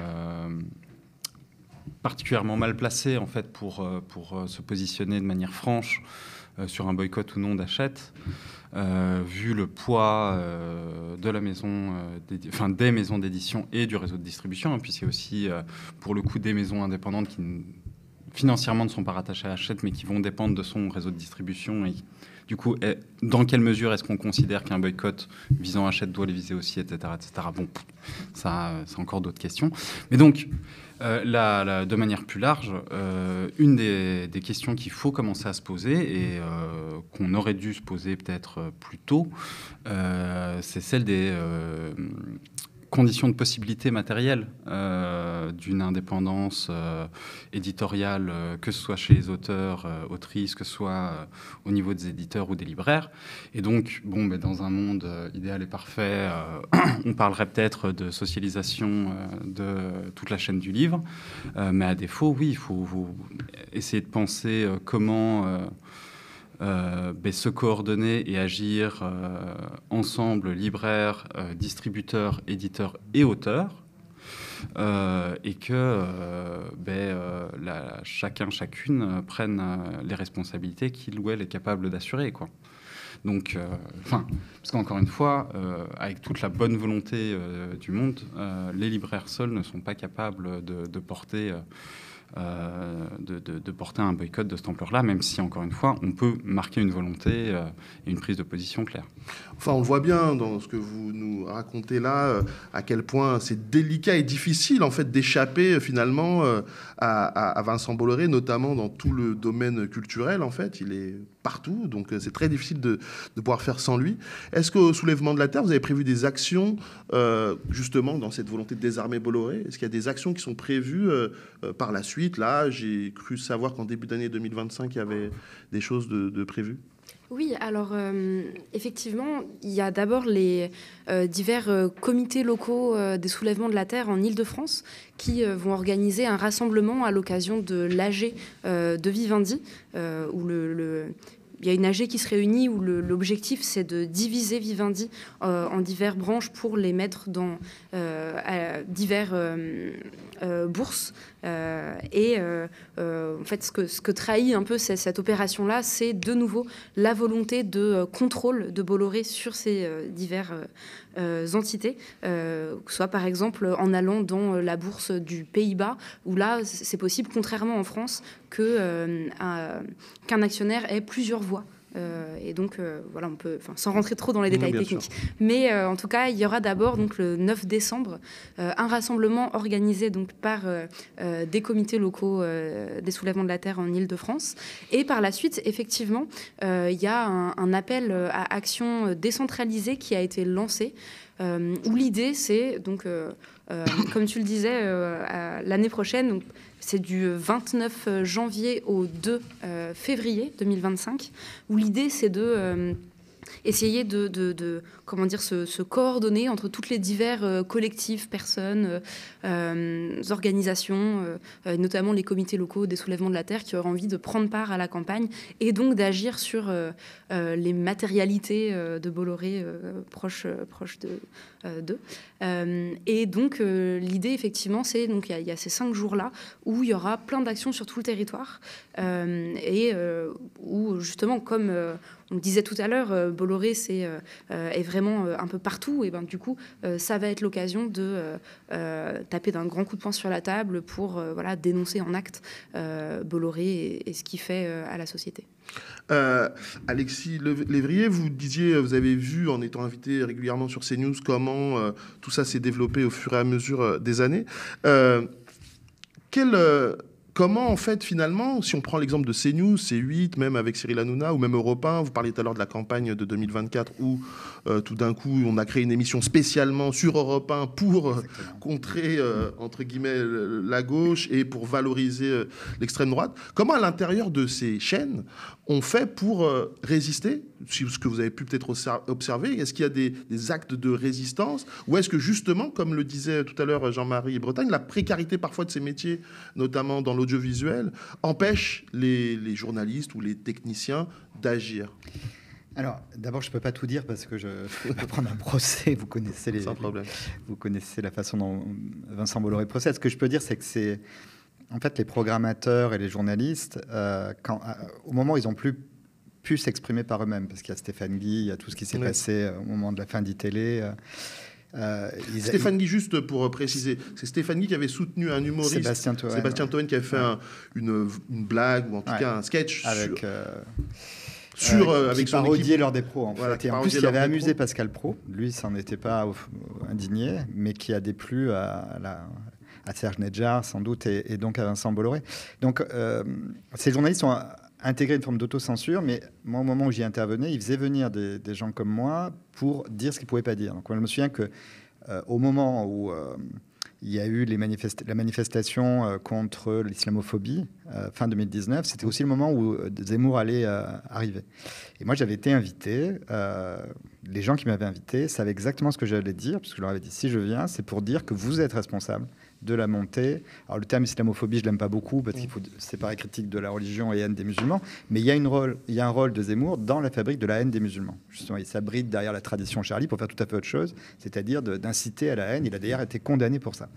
particulièrement mal placés en fait pour se positionner de manière franche sur un boycott ou non d'Hachette. Vu le poids de la maison, des maisons d'édition et du réseau de distribution, hein, puis c'est aussi pour le coup des maisons indépendantes qui financièrement ne sont pas rattachées à Hachette, mais qui vont dépendre de son réseau de distribution. Et du coup, dans quelle mesure est-ce qu'on considère qu'un boycott visant Hachette doit les viser aussi, etc., etc. Bon, ça, c'est encore d'autres questions. Mais donc, de manière plus large, une des questions qu'il faut commencer à se poser et qu'on aurait dû se poser peut-être plus tôt, c'est celle des conditions de possibilité matérielle d'une indépendance éditoriale, que ce soit chez les auteurs, autrices, que ce soit au niveau des éditeurs ou des libraires. Et donc, dans un monde idéal et parfait, on parlerait peut-être de socialisation de toute la chaîne du livre. Mais à défaut, oui, il faut essayer de penser comment se coordonner et agir ensemble, libraires, distributeurs, éditeurs et auteurs, et que chacune prenne les responsabilités qu'il ou elle est capable d'assurer, quoi. Donc, parce qu'encore une fois, avec toute la bonne volonté du monde, les libraires seuls ne sont pas capables de porter un boycott de cette ampleur-là, même si, encore une fois, on peut marquer une volonté et une prise de position claire. Enfin, on le voit bien dans ce que vous nous racontez là, à quel point c'est délicat et difficile, en fait, d'échapper, finalement, à Vincent Bolloré, notamment dans tout le domaine culturel, en fait. Il est partout, donc c'est très difficile de pouvoir faire sans lui. Est-ce qu'au Soulèvement de la Terre, vous avez prévu des actions, justement, dans cette volonté de désarmer Bolloré? Est-ce qu'il y a des actions qui sont prévues par la suite? Là, j'ai cru savoir qu'en début d'année 2025, il y avait des choses de prévues. Oui, alors effectivement, il y a d'abord les divers comités locaux des soulèvements de la Terre en Île-de-France qui vont organiser un rassemblement à l'occasion de l'AG de Vivendi, où il y a une AG qui se réunit où l'objectif, c'est de diviser Vivendi en diverses branches pour les mettre dans divers bourses. En fait, ce que trahit un peu cette opération-là, c'est de nouveau la volonté de contrôle de Bolloré sur ces diverses entités, que ce soit par exemple en allant dans la bourse du Pays-Bas, où là, c'est possible, contrairement en France, qu'un actionnaire ait plusieurs voix. Et donc, voilà, on peut, sans rentrer trop dans les détails techniques. Sûr. Mais en tout cas, il y aura d'abord, donc, le 9 décembre, un rassemblement organisé donc, par des comités locaux des soulèvements de la Terre en Île-de-France. Et par la suite, effectivement, il y a un appel à action décentralisée qui a été lancé, où l'idée, c'est, donc, comme tu le disais, l'année prochaine, donc, c'est du 29 janvier au 2 février 2025, où l'idée, c'est de essayer de comment dire, se coordonner entre toutes les divers collectifs, personnes, organisations, notamment les comités locaux des soulèvements de la Terre qui auraient envie de prendre part à la campagne et donc d'agir sur les matérialités de Bolloré proches d'eux. Et donc, l'idée, effectivement, c'est donc il y a ces 5 jours-là où il y aura plein d'actions sur tout le territoire et où, justement, comme on le disait tout à l'heure, Bolloré est vraiment un peu partout. Et ben, du coup, ça va être l'occasion de taper d'un grand coup de poing sur la table pour voilà, dénoncer en acte Bolloré et ce qu'il fait à la société. Alexis Lévrier, vous disiez, vous avez vu en étant invité régulièrement sur CNews comment tout ça s'est développé au fur et à mesure des années. Comment, en fait, finalement, si on prend l'exemple de CNews, C8, même avec Cyril Hanouna, ou même Europe 1, vous parliez tout à l'heure de la campagne de 2024, où tout d'un coup, on a créé une émission spécialement sur Europe 1 pour contrer, entre guillemets, la gauche et pour valoriser l'extrême droite. Comment, à l'intérieur de ces chaînes, on fait pour résister? Ce que vous avez pu peut-être observer, est-ce qu'il y a des actes de résistance? Ou est-ce que, justement, comme le disait tout à l'heure Jean-Marie Bretagne, la précarité parfois de ces métiers, notamment dans l'audiovisuel, empêche les journalistes ou les techniciens d'agir? Alors, d'abord, je ne peux pas tout dire parce que je ne vais pas prendre un procès. Vous connaissez vous connaissez la façon dont Vincent Bolloré procède. Ce que je peux dire, c'est que c'est en fait les programmateurs et les journalistes, au moment où ils n'ont plus pu s'exprimer par eux-mêmes, parce qu'il y a Stéphane Guy, il y a tout ce qui s'est passé au moment de la fin d'ITélé. Stéphane Guy, juste pour préciser, c'est Stéphane Guy qui avait soutenu un humoriste, Sébastien Toen, qui avait fait une blague, ou en tout cas un sketch avec qui parodiait l'heure des pros, en fait. Et en plus, il avait amusé Pascal Praud. Lui, s'en était pas indigné, mais qui a déplu à Serge Nedjar, sans doute, et donc à Vincent Bolloré. Donc, ces journalistes ont intégré une forme d'autocensure, mais moi, au moment où j'y intervenais, ils faisaient venir des gens comme moi pour dire ce qu'ils ne pouvaient pas dire. Donc, je me souviens que au moment où il y a eu la manifestation contre l'islamophobie, fin 2019, c'était aussi le moment où Zemmour allait arriver. Et moi, j'avais été invité. Les gens qui m'avaient invité savaient exactement ce que j'allais dire, puisque je leur avais dit, si je viens, c'est pour dire que vous êtes responsable de la montée. Alors, le terme islamophobie, je ne l'aime pas beaucoup, parce qu'il faut séparer critique de la religion et haine des musulmans. Mais il y a un rôle de Zemmour dans la fabrique de la haine des musulmans. Justement, il s'abrite derrière la tradition Charlie pour faire tout à fait autre chose, c'est-à-dire d'inciter à la haine. Il a d'ailleurs été condamné pour ça.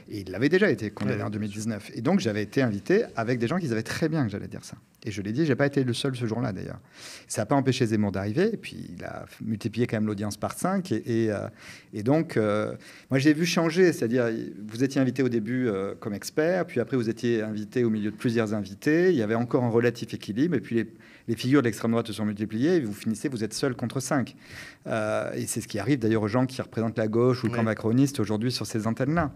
Et il avait déjà été condamné en 2019. Et donc, j'avais été invité avec des gens qui savaient très bien que j'allais dire ça. Et je l'ai dit, je n'ai pas été le seul ce jour-là, d'ailleurs. Ça n'a pas empêché Zemmour d'arriver. Et puis, il a multiplié quand même l'audience par 5. Et donc, moi, j'ai vu changer. C'est-à-dire, vous étiez invité au début comme expert. Puis après, vous étiez invité au milieu de plusieurs invités. Il y avait encore un relatif équilibre. Et puis, les figures de l'extrême droite se sont multipliées. Et vous finissez, vous êtes seul contre 5. Et c'est ce qui arrive, d'ailleurs, aux gens qui représentent la gauche ou le camp macroniste aujourd'hui sur ces antennes-là.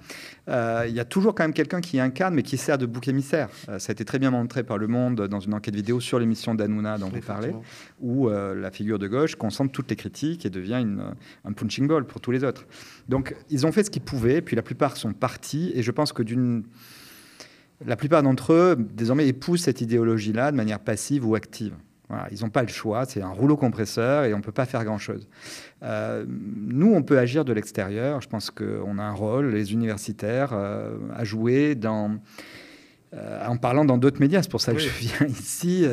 Il y a toujours quand même quelqu'un qui incarne, mais qui sert de bouc émissaire. Ça a été très bien montré par Le Monde dans une enquête vidéo sur l'émission d'Hanouna dont vous parlez, où la figure de gauche concentre toutes les critiques et devient un punching ball pour tous les autres. Donc, ils ont fait ce qu'ils pouvaient, puis la plupart sont partis, et je pense que la plupart d'entre eux, désormais, épousent cette idéologie-là de manière passive ou active. Voilà, ils n'ont pas le choix, c'est un rouleau compresseur et on ne peut pas faire grand-chose. Nous, on peut agir de l'extérieur. Je pense qu'on a un rôle, les universitaires, à jouer en parlant dans d'autres médias. C'est pour ça que je viens ici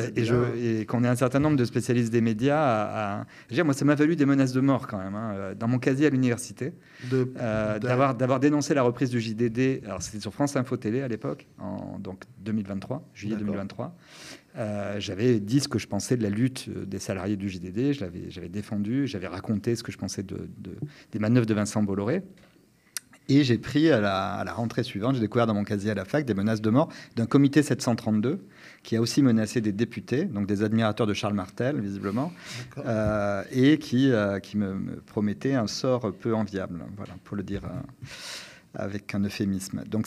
et qu'on ait un certain nombre de spécialistes des médias. Moi, ça m'a valu des menaces de mort quand même. Dans mon casier à l'université, d'avoir dénoncé la reprise du JDD. Alors, c'était sur France Info Télé à l'époque, donc 2023, juillet 2023. J'avais dit ce que je pensais de la lutte des salariés du JDD. J'avais défendu, j'avais raconté ce que je pensais des manœuvres de Vincent Bolloré. Et j'ai pris à la rentrée suivante, j'ai découvert dans mon casier à la fac des menaces de mort d'un comité 732 qui a aussi menacé des députés, donc des admirateurs de Charles Martel, visiblement, et qui me promettait un sort peu enviable, voilà, pour le dire avec un euphémisme. Donc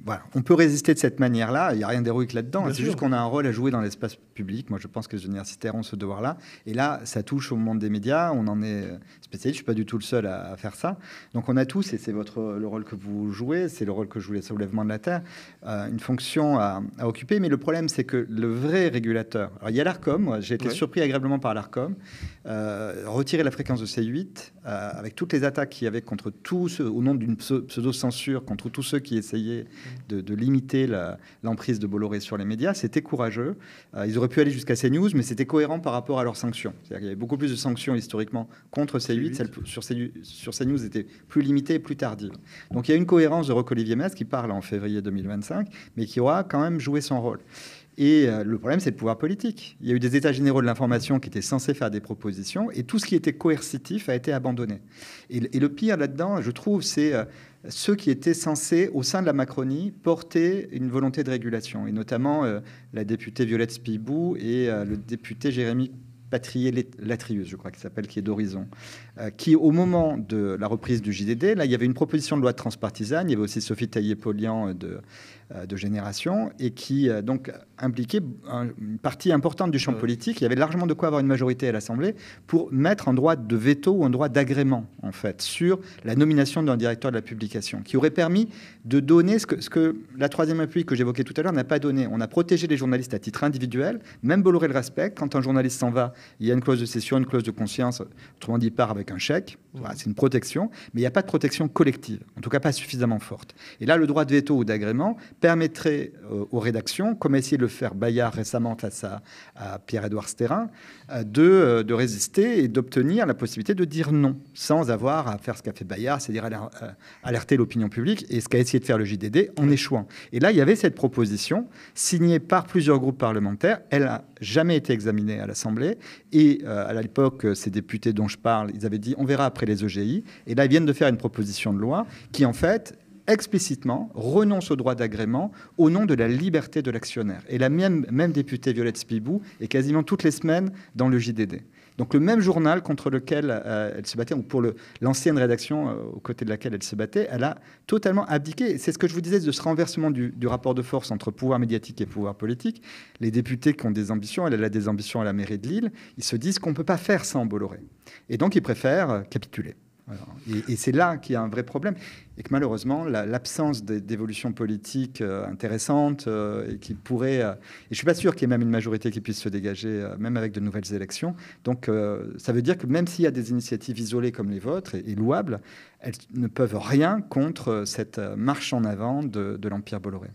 voilà, on peut résister de cette manière-là. Il n'y a rien d'héroïque là-dedans. C'est juste qu'on a un rôle à jouer dans l'espace public. Moi, je pense que les universitaires ont ce devoir-là. Et là, ça touche au monde des médias. On en est spécialiste. Je ne suis pas du tout le seul à faire ça. Donc, on a tous, et c'est le rôle que vous jouez, c'est le rôle que joue les Soulèvements de la Terre, une fonction à occuper. Mais le problème, c'est que le vrai régulateur... Alors, il y a l'ARCOM. Moi, j'ai été surpris agréablement par l'ARCOM. Retirer la fréquence de C8, avec toutes les attaques qu'il y avait contre tous ceux, au nom d'une pseudo-censure, contre tous ceux qui essayaient de limiter l'emprise de Bolloré sur les médias, c'était courageux. Ils auraient pu aller jusqu'à CNews, mais c'était cohérent par rapport à leurs sanctions. C'est-à-dire qu'il y avait beaucoup plus de sanctions historiquement contre C8. Celles sur CNews étaient plus limitées et plus tardives. Donc il y a une cohérence de Roch-Olivier Metz qui parle en février 2025, mais qui aura quand même joué son rôle. Et le problème, c'est le pouvoir politique. Il y a eu des états généraux de l'information qui étaient censés faire des propositions, et tout ce qui était coercitif a été abandonné. Et le pire là-dedans, je trouve, c'est ceux qui étaient censés, au sein de la Macronie, porter une volonté de régulation, et notamment la députée Violette Spilbou et le député Jérémy Patrier-Latrius, je crois qu'il s'appelle, qui est d'Horizon, qui, au moment de la reprise du JDD, là, il y avait une proposition de loi de transpartisane, il y avait aussi Sophie Taillé-Polian de Génération, et qui donc impliquait une partie importante du champ politique. Il y avait largement de quoi avoir une majorité à l'Assemblée pour mettre un droit de veto ou un droit d'agrément, en fait, sur la nomination d'un directeur de la publication, qui aurait permis de donner ce que la Troisième République que j'évoquais tout à l'heure n'a pas donné. On a protégé les journalistes à titre individuel, même Bolloré le respecte. Quand un journaliste s'en va, il y a une clause de cession, une clause de conscience, autrement dit, il part avec un chèque. Voilà, c'est une protection, mais il n'y a pas de protection collective, en tout cas pas suffisamment forte. Et là, le droit de veto ou d'agrément permettrait aux rédactions, comme a essayé de le faire Bayard récemment face à Pierre-Édouard Stérin, de résister et d'obtenir la possibilité de dire non, sans avoir à faire ce qu'a fait Bayard, c'est-à-dire alerter l'opinion publique, et ce qu'a essayé de faire le JDD en échouant. Et là, il y avait cette proposition signée par plusieurs groupes parlementaires. Elle n'a jamais été examinée à l'Assemblée. Et à l'époque, ces députés dont je parle, ils avaient dit on verra après les EGI. Et là, ils viennent de faire une proposition de loi qui, en fait, explicitement renonce au droit d'agrément au nom de la liberté de l'actionnaire. Et la même députée Violette Spilbou est quasiment toutes les semaines dans le JDD. Donc le même journal contre lequel elle se battait, ou pour l'ancienne rédaction aux côtés de laquelle elle se battait, elle a totalement abdiqué. C'est ce que je vous disais de ce renversement du rapport de force entre pouvoir médiatique et pouvoir politique. Les députés qui ont des ambitions, elle a des ambitions à la mairie de Lille, ils se disent qu'on ne peut pas faire ça en Bolloré. Et donc ils préfèrent capituler. Alors, et c'est là qu'il y a un vrai problème. Et que malheureusement, l'absence d'évolution politique intéressante et qui pourrait... et je ne suis pas sûr qu'il y ait même une majorité qui puisse se dégager, même avec de nouvelles élections. Donc ça veut dire que même s'il y a des initiatives isolées comme les vôtres et louables, elles ne peuvent rien contre cette marche en avant de l'Empire Bolloré.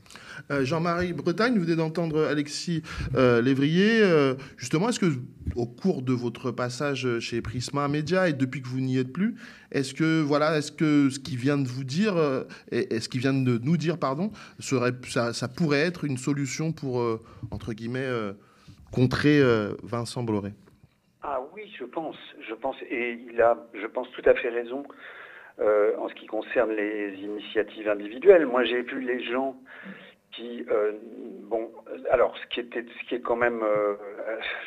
Jean-Marie Bretagne, vous venez d'entendre Alexis Lévrier. Justement, est-ce que au cours de votre passage chez Prisma Média et depuis que vous n'y êtes plus, est-ce que ce qu'il vient de vous dire, ce qu'il vient de nous dire, pardon, ça pourrait être une solution pour entre guillemets contrer Vincent Bolloré? Ah oui, je pense, et il a, je pense, tout à fait raison en ce qui concerne les initiatives individuelles. Moi, j'ai vu les gens qui, alors, ce qui est quand même,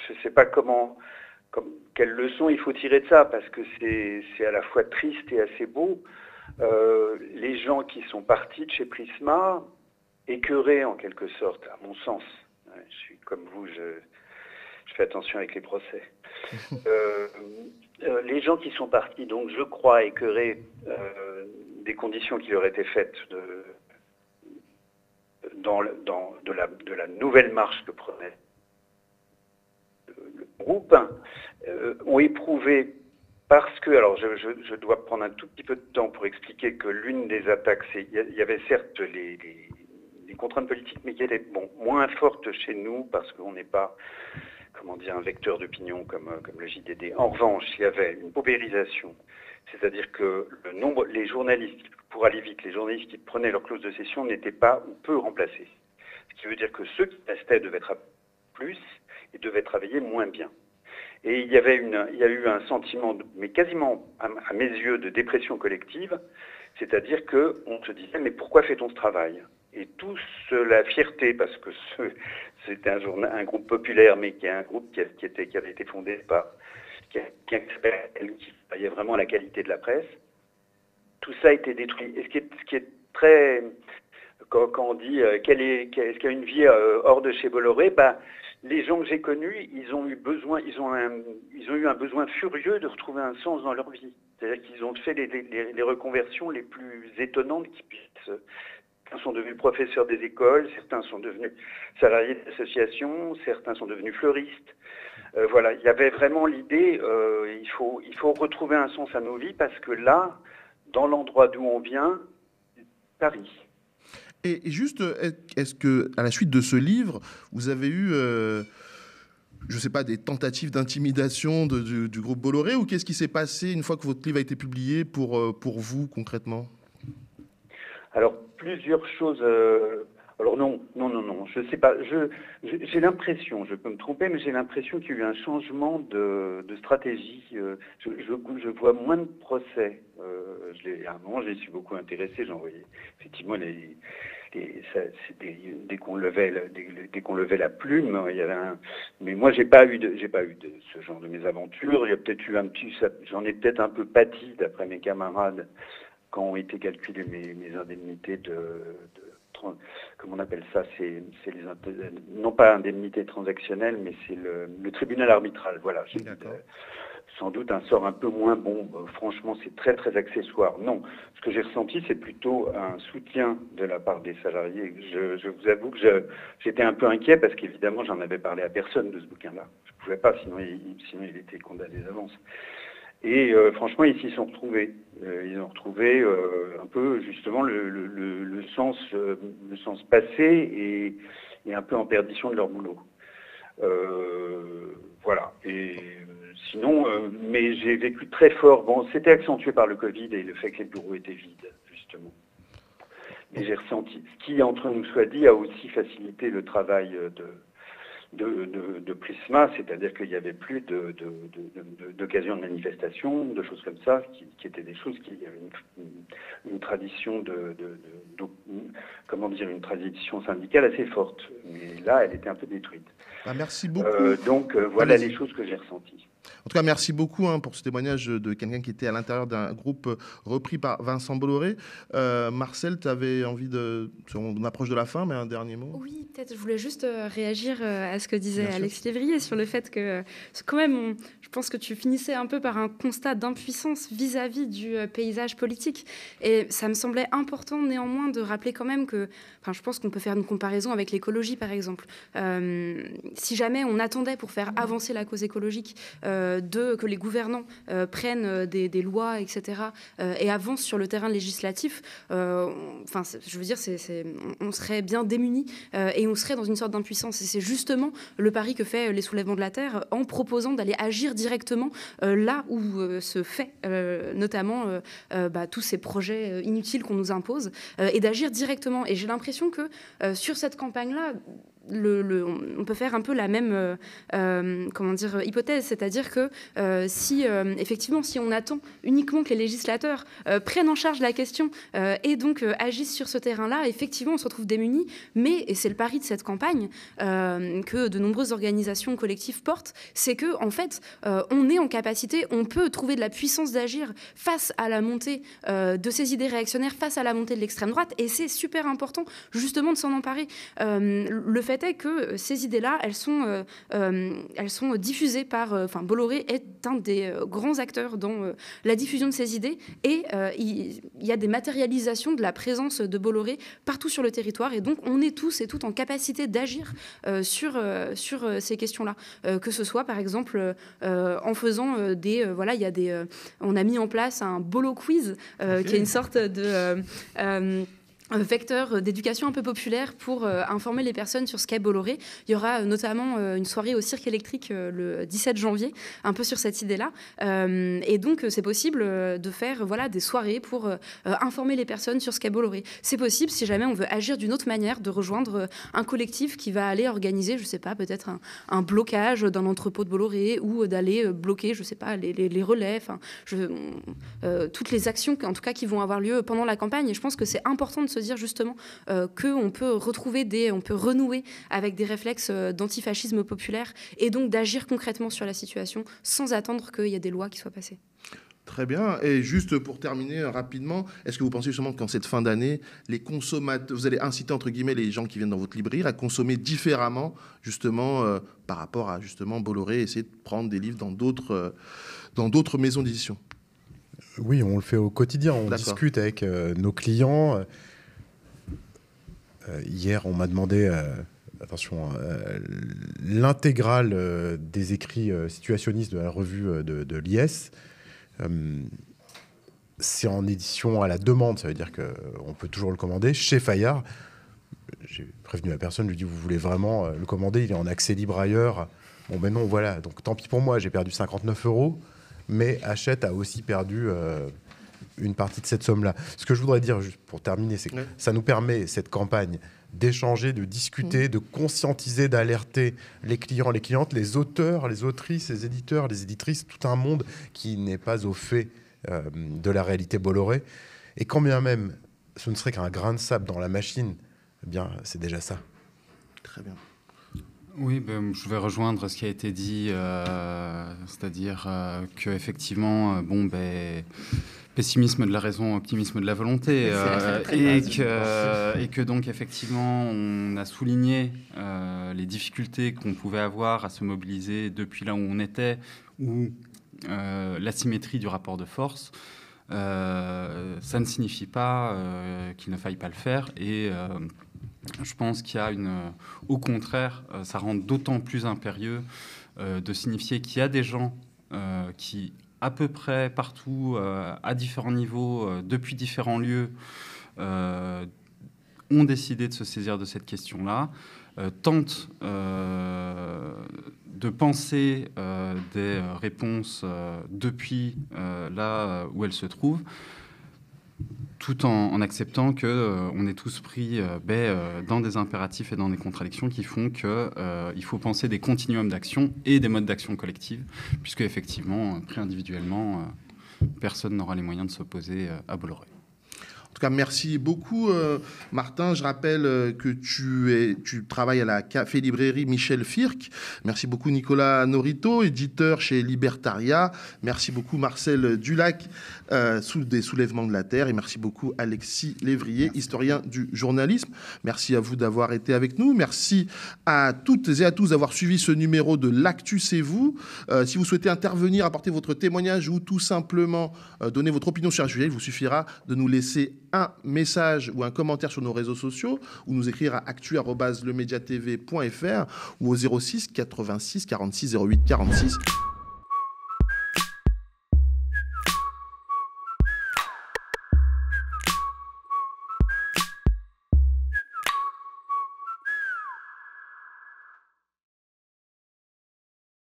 je ne sais pas quelle leçon il faut tirer de ça, parce que c'est à la fois triste et assez beau. Les gens qui sont partis de chez Prisma, écœurés en quelque sorte, à mon sens. Je suis comme vous, je fais attention avec les procès. Les gens qui sont partis, donc je crois, écœurés des conditions qui leur étaient faites de la nouvelle marche que prenait le groupe, ont éprouvé, parce que, alors je dois prendre un tout petit peu de temps pour expliquer que l'une des attaques, il y avait certes les contraintes politiques, mais qui étaient moins fortes chez nous, parce qu'on n'est pas, comment dire, un vecteur d'opinion comme le JDD. En revanche, il y avait une paupérisation, c'est-à-dire que les journalistes, pour aller vite, les journalistes qui prenaient leur clause de cession n'étaient pas ou peu remplacés. Ce qui veut dire que ceux qui restaient devaient travailler plus et devaient travailler moins bien. Et il y a eu un sentiment, mais quasiment à mes yeux, de dépression collective, c'est-à-dire qu'on se disait, mais pourquoi fait-on ce travail? Et tous la fierté, parce que c'était un groupe populaire, mais qui est un groupe qui avait été fondé par quelqu'un qui voyait vraiment la qualité de la presse, tout ça a été détruit. Et ce qui est très... Quand on dit est-ce qu'il y a une vie hors de chez Bolloré, les gens que j'ai connus, ils ont eu un besoin furieux de retrouver un sens dans leur vie. C'est-à-dire qu'ils ont fait les reconversions les plus étonnantes qui puissent. Certains sont devenus professeurs des écoles, certains sont devenus salariés d'associations, certains sont devenus fleuristes. Voilà, il y avait vraiment l'idée, il faut retrouver un sens à nos vies parce que là, dans l'endroit d'où on vient, Paris. Et juste, est-ce que à la suite de ce livre, vous avez eu, je ne sais pas, des tentatives d'intimidation du groupe Bolloré, ou qu'est-ce qui s'est passé une fois que votre livre a été publié pour vous concrètement? Alors, plusieurs choses. Alors non, je ne sais pas. J'ai l'impression, je peux me tromper, mais j'ai l'impression qu'il y a eu un changement de stratégie. Je vois moins de procès. À un moment, je suis beaucoup intéressé. J'en voyais effectivement dès qu'on levait la plume, il y avait mais moi j'ai pas eu de ce genre de mésaventures. Il y a peut-être eu j'en ai peut-être un peu pâti d'après mes camarades quand ont été calculées mes indemnités comment on appelle ça, non pas indemnité transactionnelle, mais c'est le tribunal arbitral. Voilà. Sans doute un sort un peu moins bon. Franchement, c'est très très accessoire. Non, ce que j'ai ressenti, c'est plutôt un soutien de la part des salariés. Je vous avoue que j'étais un peu inquiet parce qu'évidemment, j'en avais parlé à personne de ce bouquin-là. Je ne pouvais pas, sinon il était condamné d'avance. Et franchement, ils s'y sont retrouvés. Ils ont retrouvé un peu justement le sens passé et un peu en perdition de leur boulot. Voilà. Et sinon, mais j'ai vécu très fort. Bon, c'était accentué par le Covid et le fait que les bureaux étaient vides, justement. Mais j'ai ressenti, ce qui, entre nous soit dit, a aussi facilité le travail de Prisma, c'est-à-dire qu'il n'y avait plus d'occasions de manifestation, de choses comme ça, qui étaient des choses qui avaient une tradition comment dire, une tradition syndicale assez forte. Mais là, elle était un peu détruite. Merci beaucoup. Donc voilà les choses que j'ai ressenties. En tout cas, merci beaucoup pour ce témoignage de quelqu'un qui était à l'intérieur d'un groupe repris par Vincent Bolloré. Marcel, tu avais envie on approche de la fin, mais un dernier mot. Oui, peut-être, je voulais juste réagir à ce que disait Alexis Lévrier sur le fait que, quand même, je pense que tu finissais un peu par un constat d'impuissance vis-à-vis du paysage politique. Et ça me semblait important, néanmoins, de rappeler quand même que, je pense qu'on peut faire une comparaison avec l'écologie, par exemple. Si jamais on attendait pour faire avancer la cause écologique que les gouvernants prennent des lois, etc., et avancent sur le terrain législatif, je veux dire, on serait bien démunis et on serait dans une sorte d'impuissance. Et c'est justement le pari que fait les Soulèvements de la Terre en proposant d'aller agir directement là où se fait notamment tous ces projets inutiles qu'on nous impose et d'agir directement. Et j'ai l'impression que sur cette campagne-là, on peut faire un peu la même hypothèse, c'est-à-dire que effectivement, si on attend uniquement que les législateurs prennent en charge la question et donc agissent sur ce terrain-là, effectivement, on se retrouve démunis. Mais, et c'est le pari de cette campagne que de nombreuses organisations collectives portent, c'est que en fait, on est en capacité, on peut trouver de la puissance d'agir face à la montée de ces idées réactionnaires, face à la montée de l'extrême droite, et c'est super important justement de s'en emparer. Le fait est que ces idées-là, elles sont diffusées par... Bolloré est un des grands acteurs dans la diffusion de ces idées, et il y a des matérialisations de la présence de Bolloré partout sur le territoire, et donc on est tous et toutes en capacité d'agir sur ces questions-là. Que ce soit, par exemple, en faisant on a mis en place un Bolo Quiz, qui est une sorte de... vecteur d'éducation un peu populaire pour informer les personnes sur ce qu'est Bolloré. Il y aura notamment une soirée au Cirque électrique le 17 janvier, un peu sur cette idée-là. Et donc, c'est possible de faire des soirées pour informer les personnes sur ce qu'est Bolloré. C'est possible, si jamais on veut agir d'une autre manière, de rejoindre un collectif qui va aller organiser, je ne sais pas, peut-être un blocage d'un entrepôt de Bolloré, ou d'aller bloquer, je ne sais pas, les relais, toutes les actions, en tout cas, qui vont avoir lieu pendant la campagne. Et je pense que c'est important de se dire justement qu'on peut on peut renouer avec des réflexes d'antifascisme populaire, et donc d'agir concrètement sur la situation sans attendre qu'il y ait des lois qui soient passées. Très bien. Et juste pour terminer rapidement, est-ce que vous pensez justement qu'en cette fin d'année, les consommateurs, vous allez inciter entre guillemets les gens qui viennent dans votre librairie à consommer différemment, justement par rapport à justement Bolloré, essayer de prendre des livres dans d'autres maisons d'édition? Oui, on le fait au quotidien. On discute avec nos clients. Hier, on m'a demandé l'intégrale des écrits situationnistes de la revue de l'IS. C'est en édition à la demande, ça veut dire qu'on peut toujours le commander chez Fayard. J'ai prévenu la personne, je lui ai dit, vous voulez vraiment le commander? Il est en accès libre ailleurs. Bon, ben non, voilà. Donc, tant pis pour moi, j'ai perdu 59 €, mais Hachette a aussi perdu une partie de cette somme-là. Ce que je voudrais dire, juste pour terminer, c'est que ça nous permet, cette campagne, d'échanger, de discuter, de conscientiser, d'alerter les clients, les clientes, les auteurs, les autrices, les éditeurs, les éditrices, tout un monde qui n'est pas au fait de la réalité Bolloré. Et quand bien même ce ne serait qu'un grain de sable dans la machine, eh bien, c'est déjà ça. Très bien. Oui, je vais rejoindre ce qui a été dit, c'est-à-dire qu'effectivement, pessimisme de la raison, optimisme de la volonté, et que donc effectivement on a souligné les difficultés qu'on pouvait avoir à se mobiliser depuis là où on était, ou l'asymétrie du rapport de force. Ça ne signifie pas qu'il ne faille pas le faire, et je pense qu'il y a au contraire, ça rend d'autant plus impérieux de signifier qu'il y a des gens qui, à peu près partout, à différents niveaux, depuis différents lieux, ont décidé de se saisir de cette question-là, tentent de penser des réponses depuis là où elles se trouvent, tout en acceptant qu'on est tous pris dans des impératifs et dans des contradictions qui font qu'il faut penser des continuums d'action et des modes d'action collective, puisque effectivement, pris individuellement, personne n'aura les moyens de s'opposer à Bolloré. En tout cas, merci beaucoup, Martin. Je rappelle que tu travailles à la café-librairie Michel Firck. Merci beaucoup, Nicolas Norito, éditeur chez Libertaria. Merci beaucoup, Marcel Dulac, des Soulèvements de la Terre. Et merci beaucoup, Alexis Lévrier, historien du journalisme. Merci à vous d'avoir été avec nous. Merci à toutes et à tous d'avoir suivi ce numéro de L'Actu, c'est vous. Si vous souhaitez intervenir, apporter votre témoignage ou tout simplement donner votre opinion sur un sujet, il vous suffira de nous laisser un message ou un commentaire sur nos réseaux sociaux ou nous écrire à actu@lemediatv.fr ou au 06 86 46 08 46.